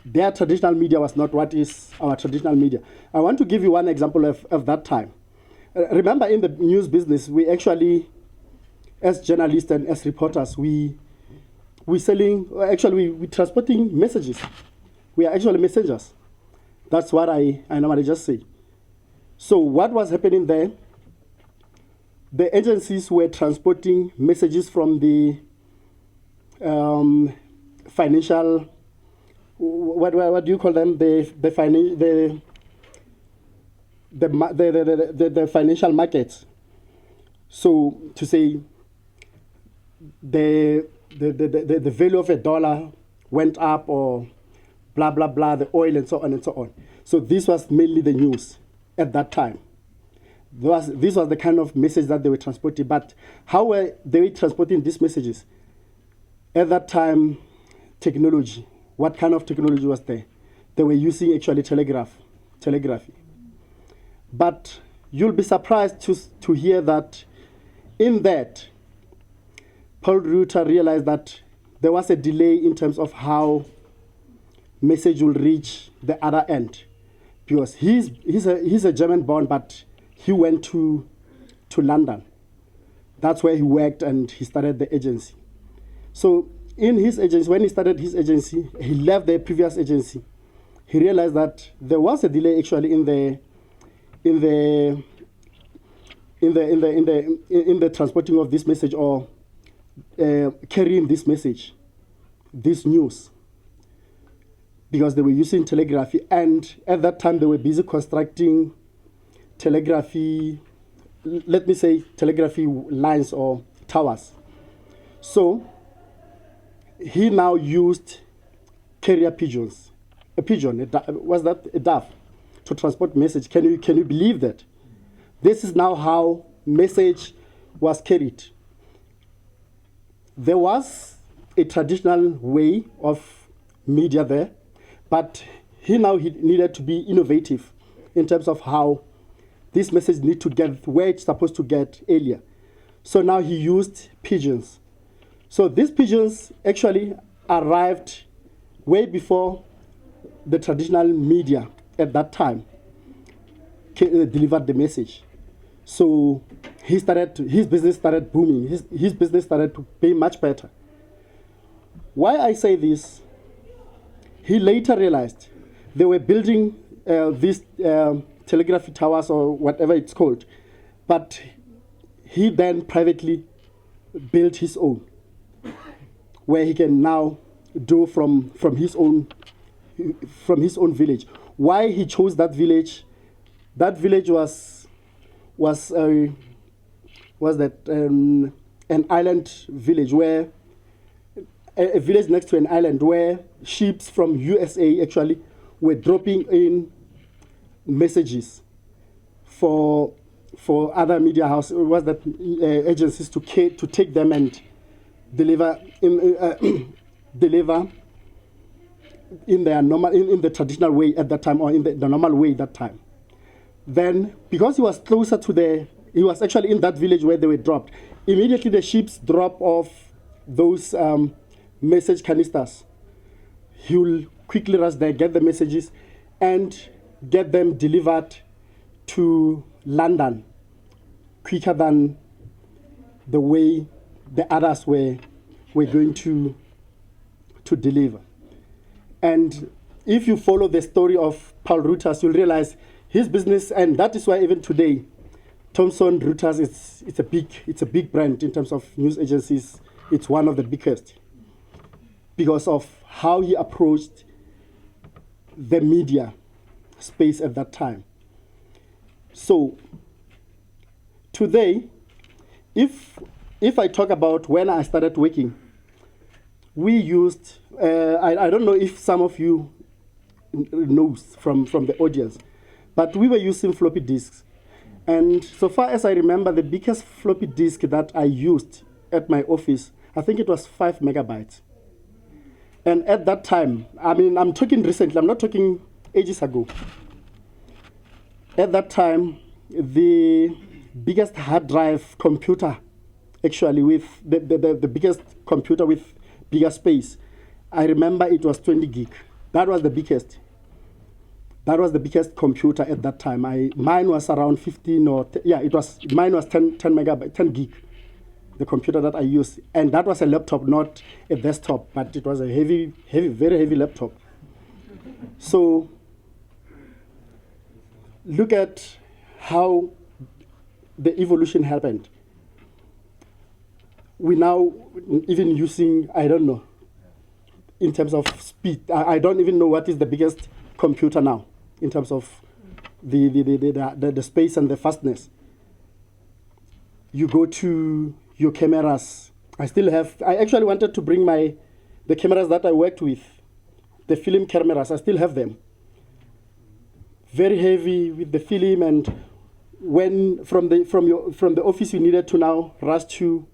Their traditional media was not what is our traditional media. I want to give you one example of that time. Remember, in the news business, we actually, as journalists and as reporters, we transporting messages. We are actually messengers. That's what I normally just say. So what was happening there? The agencies were transporting messages from the financial, what do you call them? The financial markets. So to say the value of a dollar went up, or blah blah blah, the oil and so on and so on. So this was mainly the news at that time. This was the kind of message that they were transporting. But how were they transporting these messages? At that time, technology. What kind of technology was there? They were using actually telegraphy. But you'll be surprised to hear that in that, Paul Ruther realized that there was a delay in terms of how message will reach the other end, because he's a German born, but he went to London. That's where he worked, and he started the agency. So in his agency, when he started his agency, he left the previous agency. He realized that there was a delay actually in the transporting of this message, or carrying this message, this news, because they were using telegraphy, and at that time they were busy constructing telegraphy lines or towers. So he now used carrier pigeons, a dove, to transport message. Can you believe that? This is now how message was carried. There was a traditional way of media there, but he needed to be innovative in terms of how this message need to get where it's supposed to get earlier. So now he used pigeons. So these pigeons actually arrived way before the traditional media at that time delivered the message. So his business started booming. His business started to pay much better. Why I say this? He later realized they were building these telegraphy towers, or whatever it's called, but he then privately built his own, where he can now do from his own village. Why he chose that village? That village was an island village, where a village next to an island, where ships from USA actually were dropping in messages for other media houses, agencies to take them and deliver in their normal, in the traditional way at that time, or in the normal way that time. Then, because he was closer to he was actually in that village where they were dropped. Immediately the ships drop off those message canisters. He will quickly rush there, get the messages, and get them delivered to London quicker than the way the others were going to deliver. And if you follow the story of Paul Ruther, you'll realize his business, and that is why even today, Thomson Reuters it's a big brand in terms of news agencies. It's one of the biggest because of how he approached the media space at that time. So today, if I talk about when I started working, we used, I don't know if some of you knows from the audience, but we were using floppy disks. And so far as I remember, the biggest floppy disk that I used at my office, I think it was 5 megabytes. And at that time, I mean, I'm talking recently, I'm not talking ages ago. At that time, the biggest hard drive computer, actually with the biggest computer with bigger space, I remember it was 20 gig. That was the biggest. That was the biggest computer at that time. Mine was around 15 or, mine was 10 megabyte, 10 gig, the computer that I used. And that was a laptop, not a desktop, but it was a heavy, very heavy laptop. So look at how the evolution happened. We now even using, I don't know, in terms of speed, I don't even know what is the biggest computer now in terms of the space and the fastness. You go to your cameras. I actually wanted to bring the cameras that I worked with, the film cameras. I still have them. Very heavy with the film, and when from the office you needed to now rush from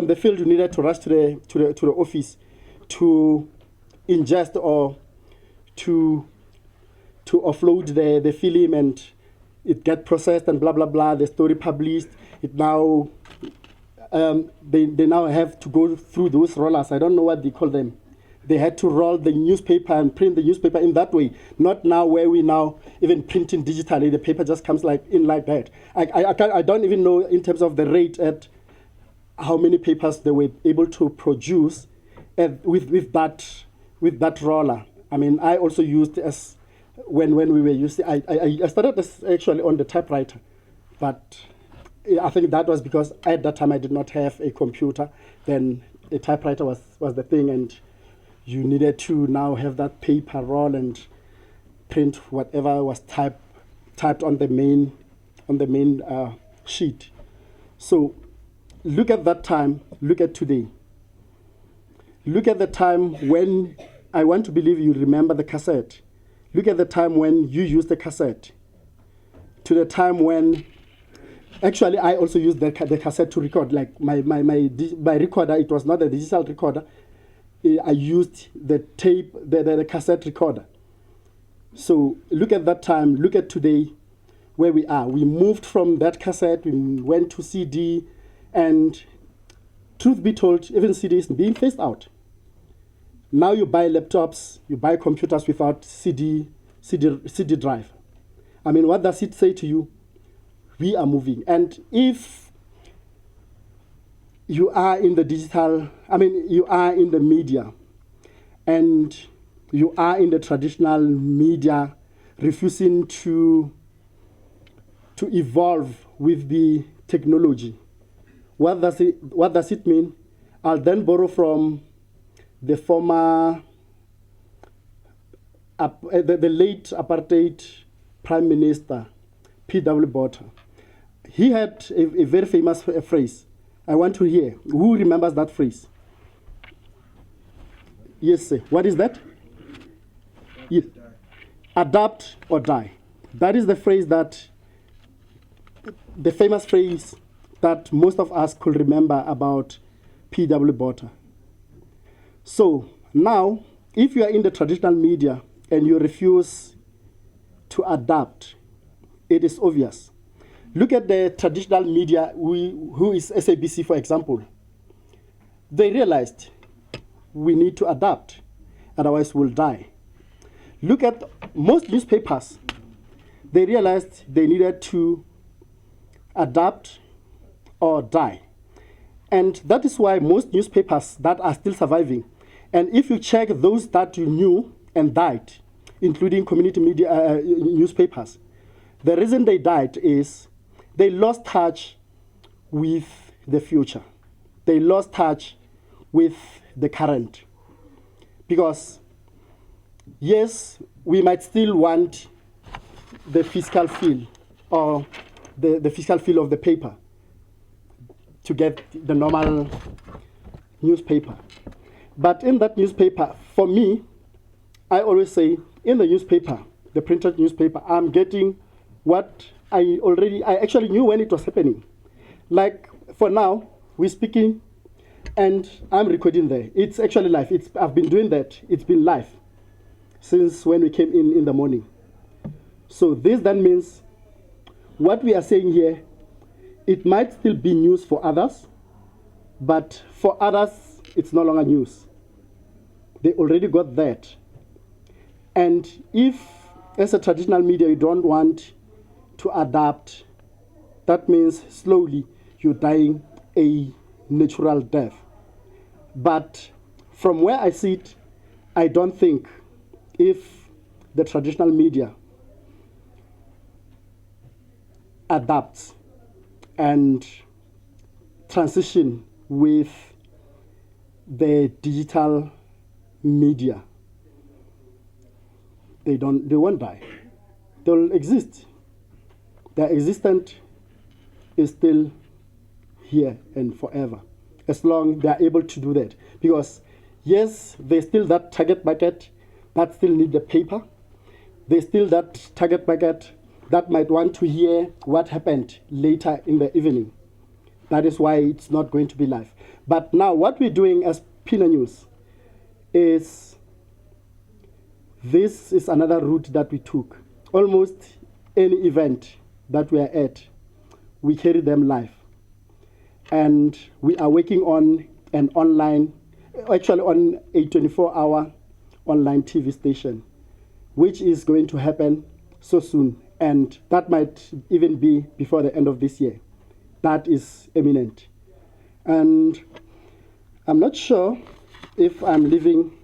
the field you needed to rush to the office to ingest or to offload the film, and it get processed and blah blah blah. The story published. It now they now have to go through those rollers. I don't know what they call them. They had to roll the newspaper and print the newspaper in that way. Not now where we now even printing digitally. The paper just comes like that. I don't even know in terms of the rate at how many papers they were able to produce with that roller. I mean, I also used as when we were using. I started as actually on the typewriter, but I think that was because at that time I did not have a computer. Then a typewriter was the thing, and you needed to now have that paper roll and print whatever was typed on the main sheet. So look at that time, look at today. Look at the time when, I want to believe you remember the cassette. Look at the time when you used the cassette to the time when, actually I also used the cassette to record, like my recorder. It was not a digital recorder. I used the tape, the cassette recorder. So look at that time, look at today, where we are. We moved from that cassette, we went to CD, and truth be told, even CD is being phased out. Now you buy laptops, you buy computers without CD drive. I mean, what does it say to you? We are moving. And if you are in the digital, you are in the media, and you are in the traditional media, refusing to evolve with the technology. What does it mean? I'll then borrow from the former, the late apartheid Prime Minister, P.W. Botha. He had a very famous phrase. I want to hear. Who remembers that phrase? Yes, sir. What is that? Yes. Adapt or die. That is the phrase the famous phrase that most of us could remember about P.W. Botha. So now, if you are in the traditional media and you refuse to adapt, it is obvious. Look at the traditional media, who is SABC, for example. They realized we need to adapt, otherwise we'll die. Look at most newspapers. They realized they needed to adapt or die. And that is why most newspapers that are still surviving, and if you check those that you knew and died, including community media newspapers, the reason they died is they lost touch with the future. They lost touch with the current. Because, yes, we might still want the physical feel or the physical feel of the paper to get the normal newspaper. But in that newspaper, for me, I always say, in the newspaper, the printed newspaper, I'm getting what I actually knew when it was happening. Like, for now, we're speaking, and I'm recording there. It's actually live. I've been doing that. It's been live since when we came in the morning. So this then means what we are saying here, it might still be news for others, but for others, it's no longer news. They already got that. And if, as a traditional media, you don't want to adapt, that means slowly you're dying a natural death. But from where I sit, I don't think if the traditional media adapts and transition with the digital media, they won't die. They'll exist. Their existence is still here and forever, as long they are able to do that. Because yes, there's still that target market that still need the paper. There's still that target market that might want to hear what happened later in the evening. That is why it's not going to be live. But now what we're doing as Pina News is, this is another route that we took. Almost any event that we are at, we carry them live. And we are working on an online, actually on a 24-hour online TV station, which is going to happen so soon. And that might even be before the end of this year. That is imminent. And I'm not sure if I'm leaving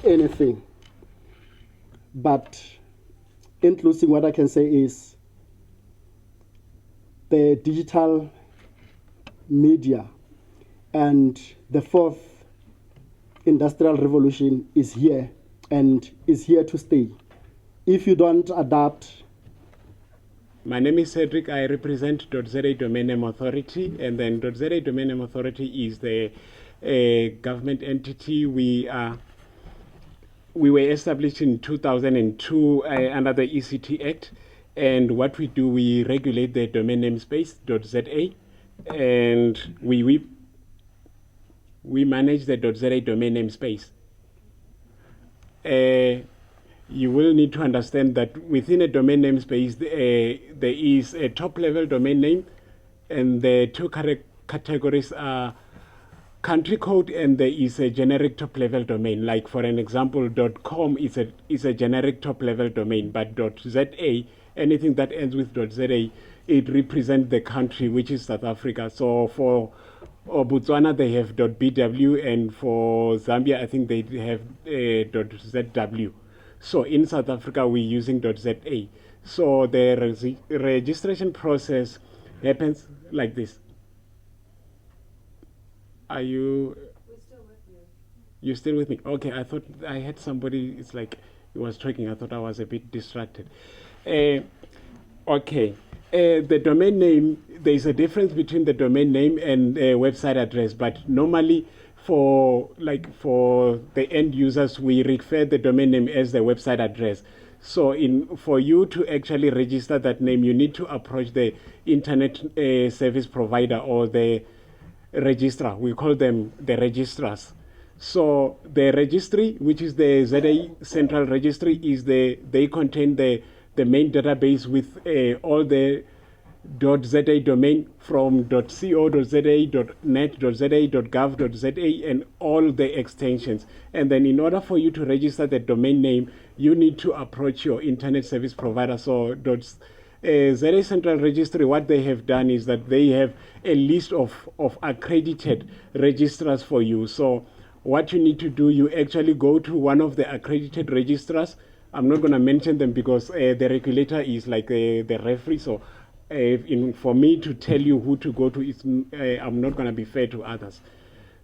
anything. But in closing, what I can say is the digital media and the fourth industrial revolution is here and is here to stay. If you don't adapt. My name is Cedric. I represent .za Domain Name Authority, and then .za Domain Name Authority is the government entity. We were established in 2002 under the ECT Act, and what we do, we regulate the domain name space .za, and we manage the .za domain name space. You will need to understand that within a domain name space, there is a top-level domain name, and the two categories are country code, and there is a generic top-level domain. Like, for an example, .com is a generic top-level domain, but .za, anything that ends with .za, it represents the country, which is South Africa. So for Botswana, they have .bw, and for Zambia, I think they have .zw. So in South Africa, we're using .za. So the registration process happens like this. Are you? We're still with you. You're still with me? Okay, I thought I had somebody, it's like he was talking. I thought I was a bit distracted. Okay. The domain name, there's a difference between the domain name and website address, but normally for the end users, we refer the domain name as the website address. So for you to actually register that name, you need to approach the internet service provider or the registrar. We call them the registrars. So the registry, which is the ZA Central Registry, they contain the main database with all the .za domain from .co.za, .net, .za, .gov.za, and all the extensions. And then in order for you to register the domain name, you need to approach your internet service provider. So ZA Central Registry, what they have done is that they have a list of accredited registrars for you. So what you need to do, you actually go to one of the accredited registrars. I'm not going to mention them because the regulator is like the referee. So for me to tell you who to go to, I'm not going to be fair to others.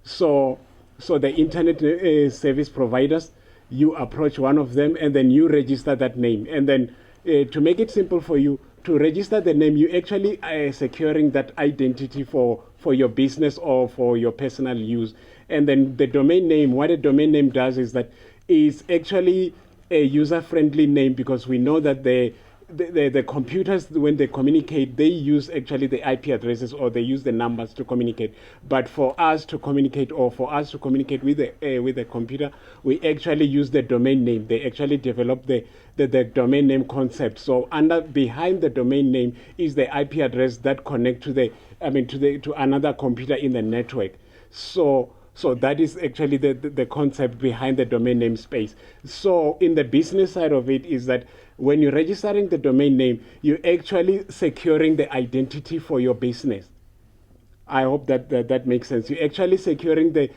So the internet service providers, you approach one of them and then you register that name. And then to make it simple for you, to register the name, you actually are securing that identity for your business or for your personal use. And then the domain name, what a domain name does is that is actually a user-friendly name, because we know that the computers, when they communicate, they use actually the IP addresses, or they use the numbers to communicate. But for us to communicate, or for us to communicate with the computer, we actually use the domain name. They actually develop the domain name concept. So behind the domain name is the IP address that connect to another computer in the network. So that is actually the concept behind the domain name space. So in the business side of it is that when you're registering the domain name, you're actually securing the identity for your business. I hope that makes sense. You're actually securing the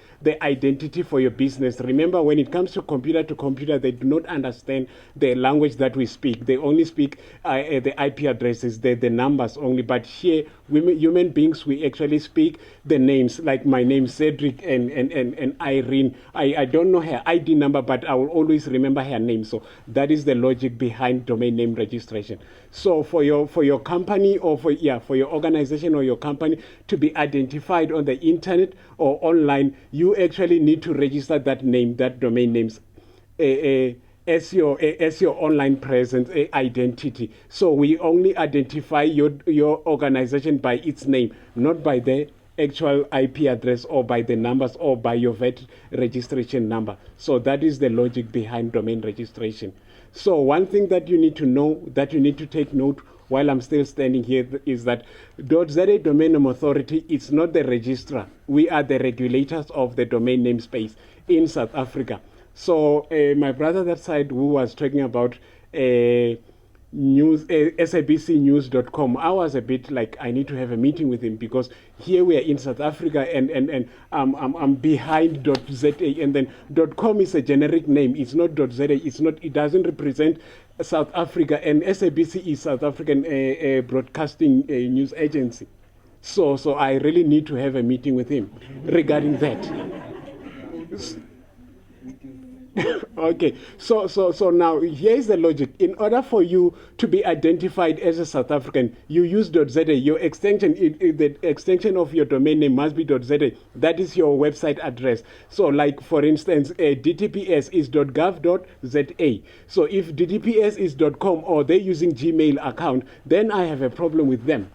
identity for your business. Remember, when it comes to computer, they do not understand the language that we speak. They only speak the IP addresses, the numbers only. But here, human beings, we actually speak the names, like my name, Cedric and Irene. I don't know her ID number, but I will always remember her name. So that is the logic behind domain name registration. So for your company, or for your organization or your company to be identified on the internet or online, you actually need to register that name, that domain names, as your online presence identity. So we only identify your organization by its name, not by the actual IP address or by the numbers or by your VAT registration number. So that is the logic behind domain registration. So one thing that you need to know, that you need to take note while I'm still standing here, is that .za Domain Name Authority is not the registrar. We are the regulators of the domain name space in South Africa. So my brother that side, who was talking about sabcnews.com, I was a bit like, I need to have a meeting with him, because here we are in South Africa and I'm behind .za, and then .com is a generic name. It's not .za. It doesn't represent South Africa, and SABC is South African broadcasting news agency. So I really need to have a meeting with him regarding that. Okay, so now here's the logic. In order for you to be identified as a South African, you use .za. Your extension, the extension of your domain name must be .za. That is your website address. So, like for instance, DTPS is .gov.za. So if DTPS is .com, or they're using Gmail account, then I have a problem with them.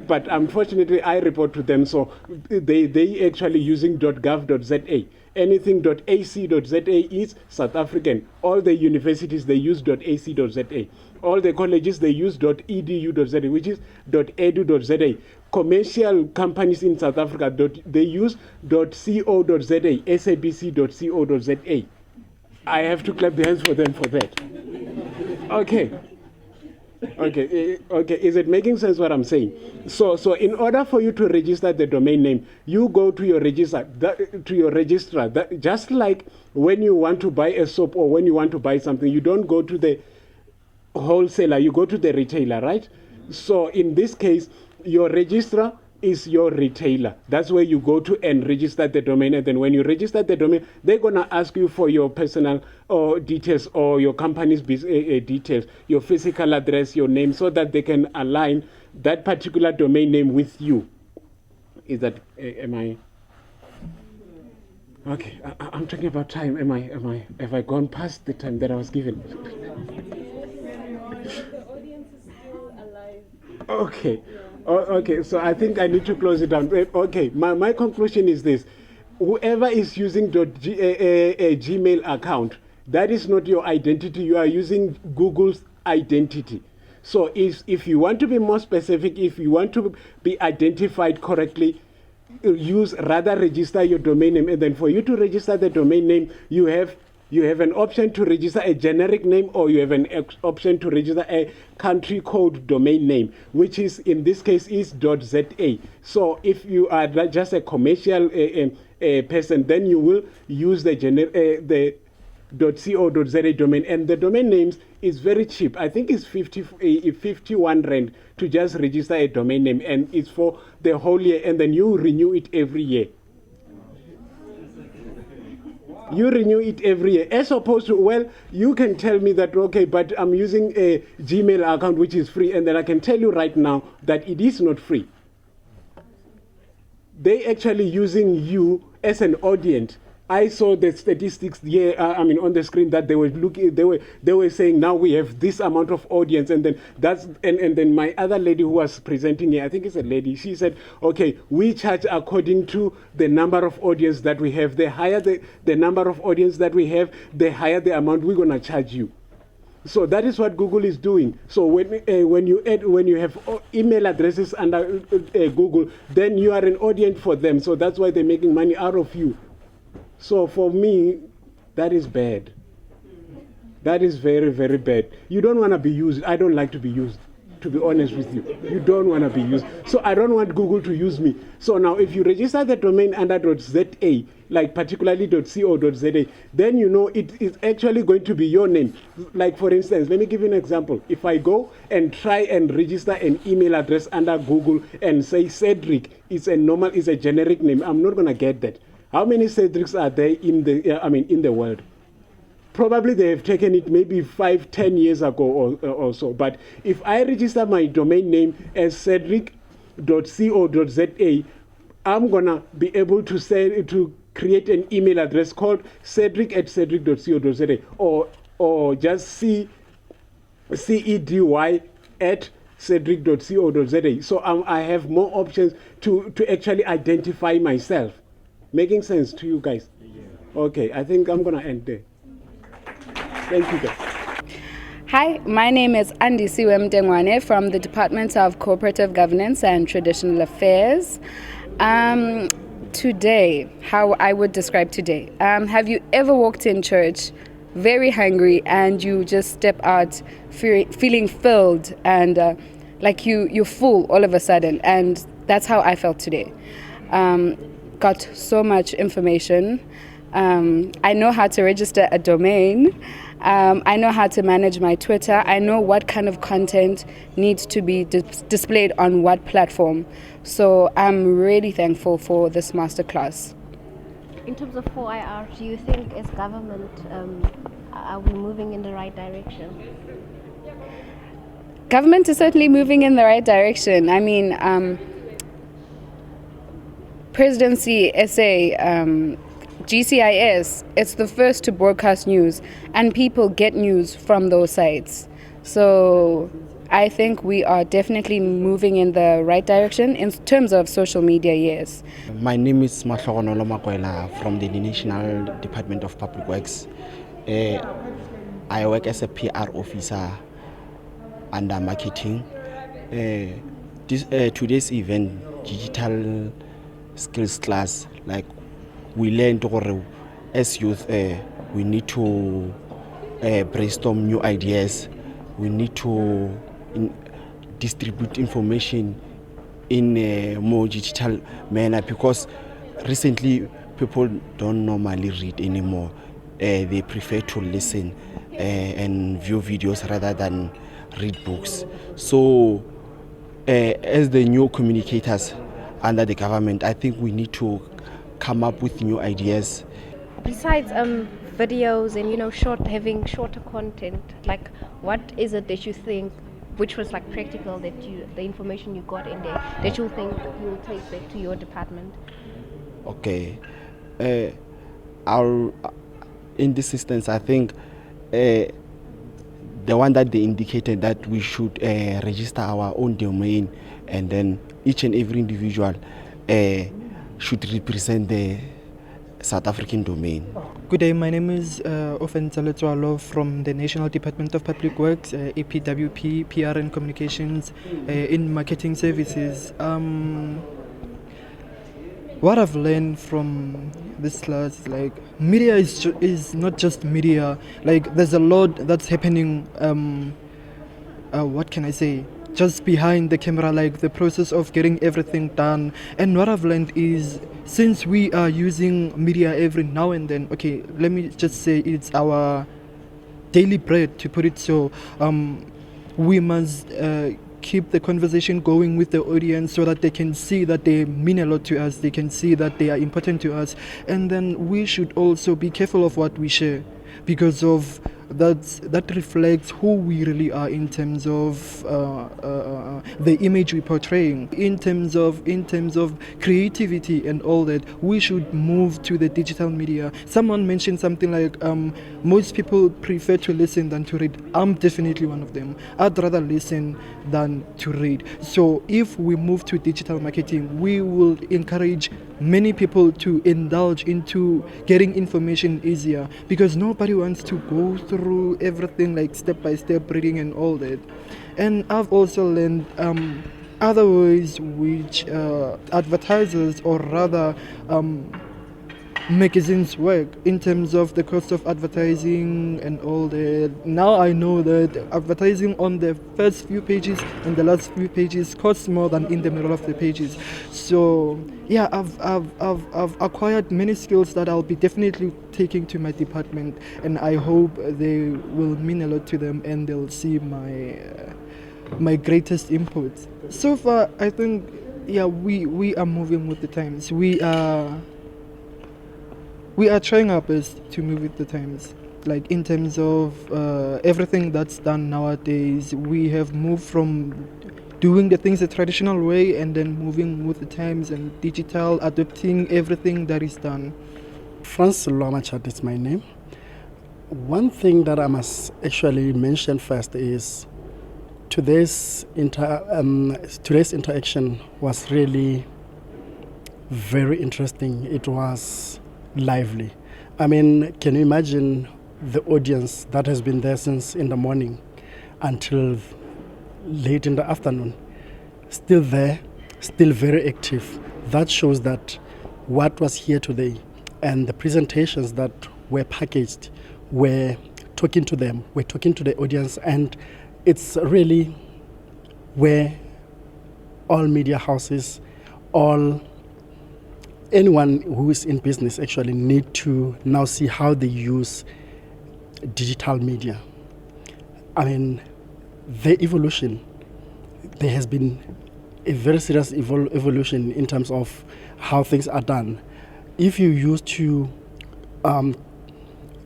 But unfortunately, I report to them, so they actually using .gov.za. Anything .ac.za is South African. All the universities, they use .ac.za. All the colleges, they use .edu.za, which is .edu.za. Commercial companies in South Africa, they use .co.za, sabc.co.za. I have to clap the hands for them for that. Okay. Okay, is it making sense what I'm saying? So in order for you to register the domain name, you go to your registrar, just like when you want to buy a soap or when you want to buy something, you don't go to the wholesaler, you go to the retailer, right? So in this case, your registrar is your retailer. That's where you go to and register the domain. And then when you register the domain, they're going to ask you for your personal details or your company's details, your physical address, your name, so that they can align that particular domain name with you. Is that, am I? Okay, I'm talking about time. Have I gone past the time that I was given? The audience is still alive. Okay. Okay, so I think I need to close it down. Okay, my conclusion is this. Whoever is using a Gmail account, that is not your identity. You are using Google's identity. So if you want to be more specific, if you want to be identified correctly, register your domain name. And then for you to register the domain name, you have an option to register a generic name, or you have an option to register a country code domain name, which is in this case is .za. So if you are just a commercial person, then you will use the .co.za domain, and the domain names is very cheap. I think it's 51 rand to just register a domain name, and it's for the whole year, and then you renew it every year. You renew it every year. As opposed to, well, you can tell me that, okay, but I'm using a Gmail account which is free, and then I can tell you right now that it is not free. They actually using you as an audience. I saw the statistics here. On the screen that they were looking. They were saying now we have this amount of audience, and then and then my other lady who was presenting here, I think it's a lady. She said, okay, we charge according to the number of audience that we have. The higher the number of audience that we have, the higher the amount we're gonna charge you. So that is what Google is doing. So when you have email addresses under Google, then you are an audience for them. So that's why they're making money out of you. So for me, that is bad. That is very, very bad. You don't want to be used. I don't like to be used, to be honest with you. You don't want to be used. So I don't want Google to use me. So now if you register the domain under .za, like particularly .co.za, then you know it is actually going to be your name. Like for instance, let me give you an example. If I go and try and register an email address under Google and say Cedric, it's a generic name, I'm not going to get that. How many Cedrics are there in the world? Probably they have taken it maybe 5-10 years ago or so. But if I register my domain name as cedric.co.za, I'm gonna be able to create an email address called cedric@cedric.co.za or just cedy@cedric.co.za. So I have more options to actually identify myself. Making sense to you guys? Okay, I think I'm gonna end there. Thank you guys. Hi, my name is Andisiwe Mtengwane from the Department of Cooperative Governance and Traditional Affairs. Today, how I would describe today. Have you ever walked in church very hungry and you just step out feeling filled and like you're full all of a sudden? And that's how I felt today. Got so much information. I know how to register a domain. I know how to manage my Twitter. I know what kind of content needs to be displayed on what platform. So I'm really thankful for this masterclass. In terms of 4IR, do you think as government, are we moving in the right direction? Government is certainly moving in the right direction. I mean, Presidency SA, GCIS, it's the first to broadcast news, and people get news from those sites. So I think we are definitely moving in the right direction in terms of social media, yes. My name is Mahlogonolo Makwela from the National Department of Public Works. I work as a PR officer under marketing. Today's event, digital skills class, like we learned as youth, we need to brainstorm new ideas. We need to distribute information in a more digital manner, because recently people don't normally read anymore. They prefer to listen and view videos rather than read books. So as the new communicators under the government, I think we need to come up with new ideas. Besides videos and having shorter content, like what is it that you think, which was like practical, that the information you got in there that you think you'll take back to your department? Okay, in this instance, I think the one that they indicated that we should register our own domain, and then each and every individual should represent the South African domain. Good day, my name is Ofenzele Tswalo from the National Department of Public Works, APWP, PR and Communications, in marketing services. What I've learned from this class is like media is not just media. Like there's a lot that's happening. What can I say? Just behind the camera, like the process of getting everything done. And what I've learned is, since we are using media every now and then, okay, let me just say it's our daily bread, to put it so, we must keep the conversation going with the audience so that they can see that they mean a lot to us, they can see that they are important to us. And then we should also be careful of what we share, because of that reflects who we really are in terms of the image we're portraying, in terms of creativity and all that. We should move to the digital media. Someone mentioned something like most people prefer to listen than to read. I'm definitely one of them. I'd rather listen than to read. So if we move to digital marketing, we will encourage many people to indulge into getting information easier, because nobody wants to go through everything like step by step reading and all that. And I've also learned other ways which advertisers, or rather magazines, work in terms of the cost of advertising and all that. Now I know that advertising on the first few pages and the last few pages costs more than in the middle of the pages. So yeah, I've acquired many skills that I'll be definitely taking to my department, and I hope they will mean a lot to them and they'll see my greatest input. So far, I think we are moving with the times. We are trying our best to move with the times. Like in terms of everything that's done nowadays, we have moved from doing the things the traditional way and then moving with the times and digital, adopting everything that is done. Franz Lwamachat is my name. One thing that I must actually mention first is today's interaction was really very interesting. It was lively. I mean, can you imagine the audience that has been there since in the morning until late in the afternoon, still there, still very active? That shows that what was here today and the presentations that were packaged were talking to them, were talking to the audience, and it's really where all media houses, anyone who is in business actually need to now see how they use digital media. I mean, the evolution, there has been a very serious evolution in terms of how things are done. If you used to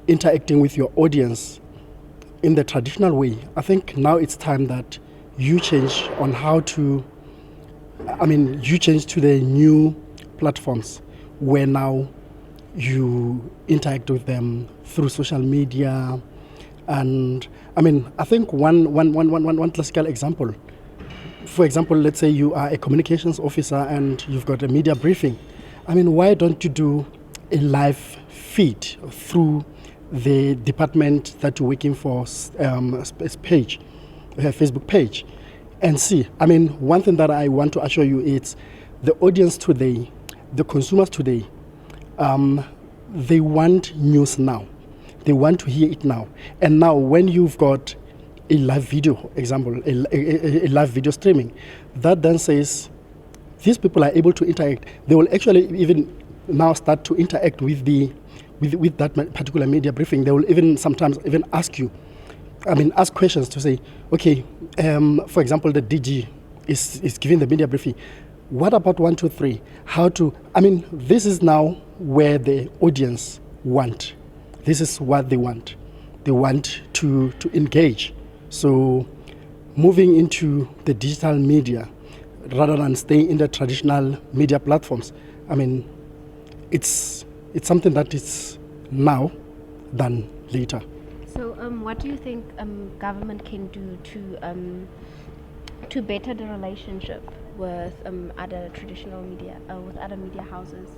interacting with your audience in the traditional way, I think now it's time that you change on how to, you change to the new platforms where now you interact with them through social media. And I think one classical example, for example, let's say you are a communications officer and you've got a media briefing. Why don't you do a live feed through the department that you're working for page, Facebook page, and see? One thing that I want to assure you is the audience today, the consumers today, they want news now. They want to hear it now. And now when you've got a live video, example, a live video streaming, that then says these people are able to interact. They will actually even now start to interact with that particular media briefing. They will even sometimes even ask you, ask questions to say, okay, for example, the DG is giving the media briefing. What about 1, 2, 3? How to? This is now where the audience want. This is what they want. They want to engage. So, moving into the digital media rather than staying in the traditional media platforms. It's something that is now than later. So, what do you think government can do to better the relationship with other traditional media, with other media houses?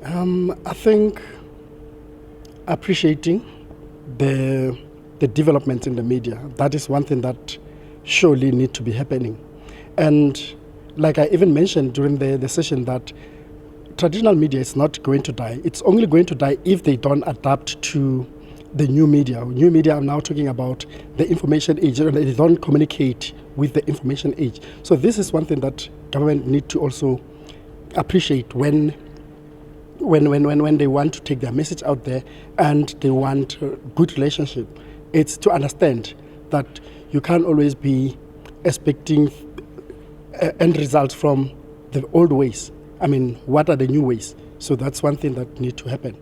I think appreciating the developments in the media, that is one thing that surely need to be happening. And like I even mentioned during the session, that traditional media is not going to die. It's only going to die if they don't adapt to the new media. New media are now talking about the information age, and they don't communicate with the information age. So this is one thing that government need to also appreciate when they want to take their message out there and they want a good relationship. It's to understand that you can't always be expecting end results from the old ways. I mean, what are the new ways? So that's one thing that needs to happen.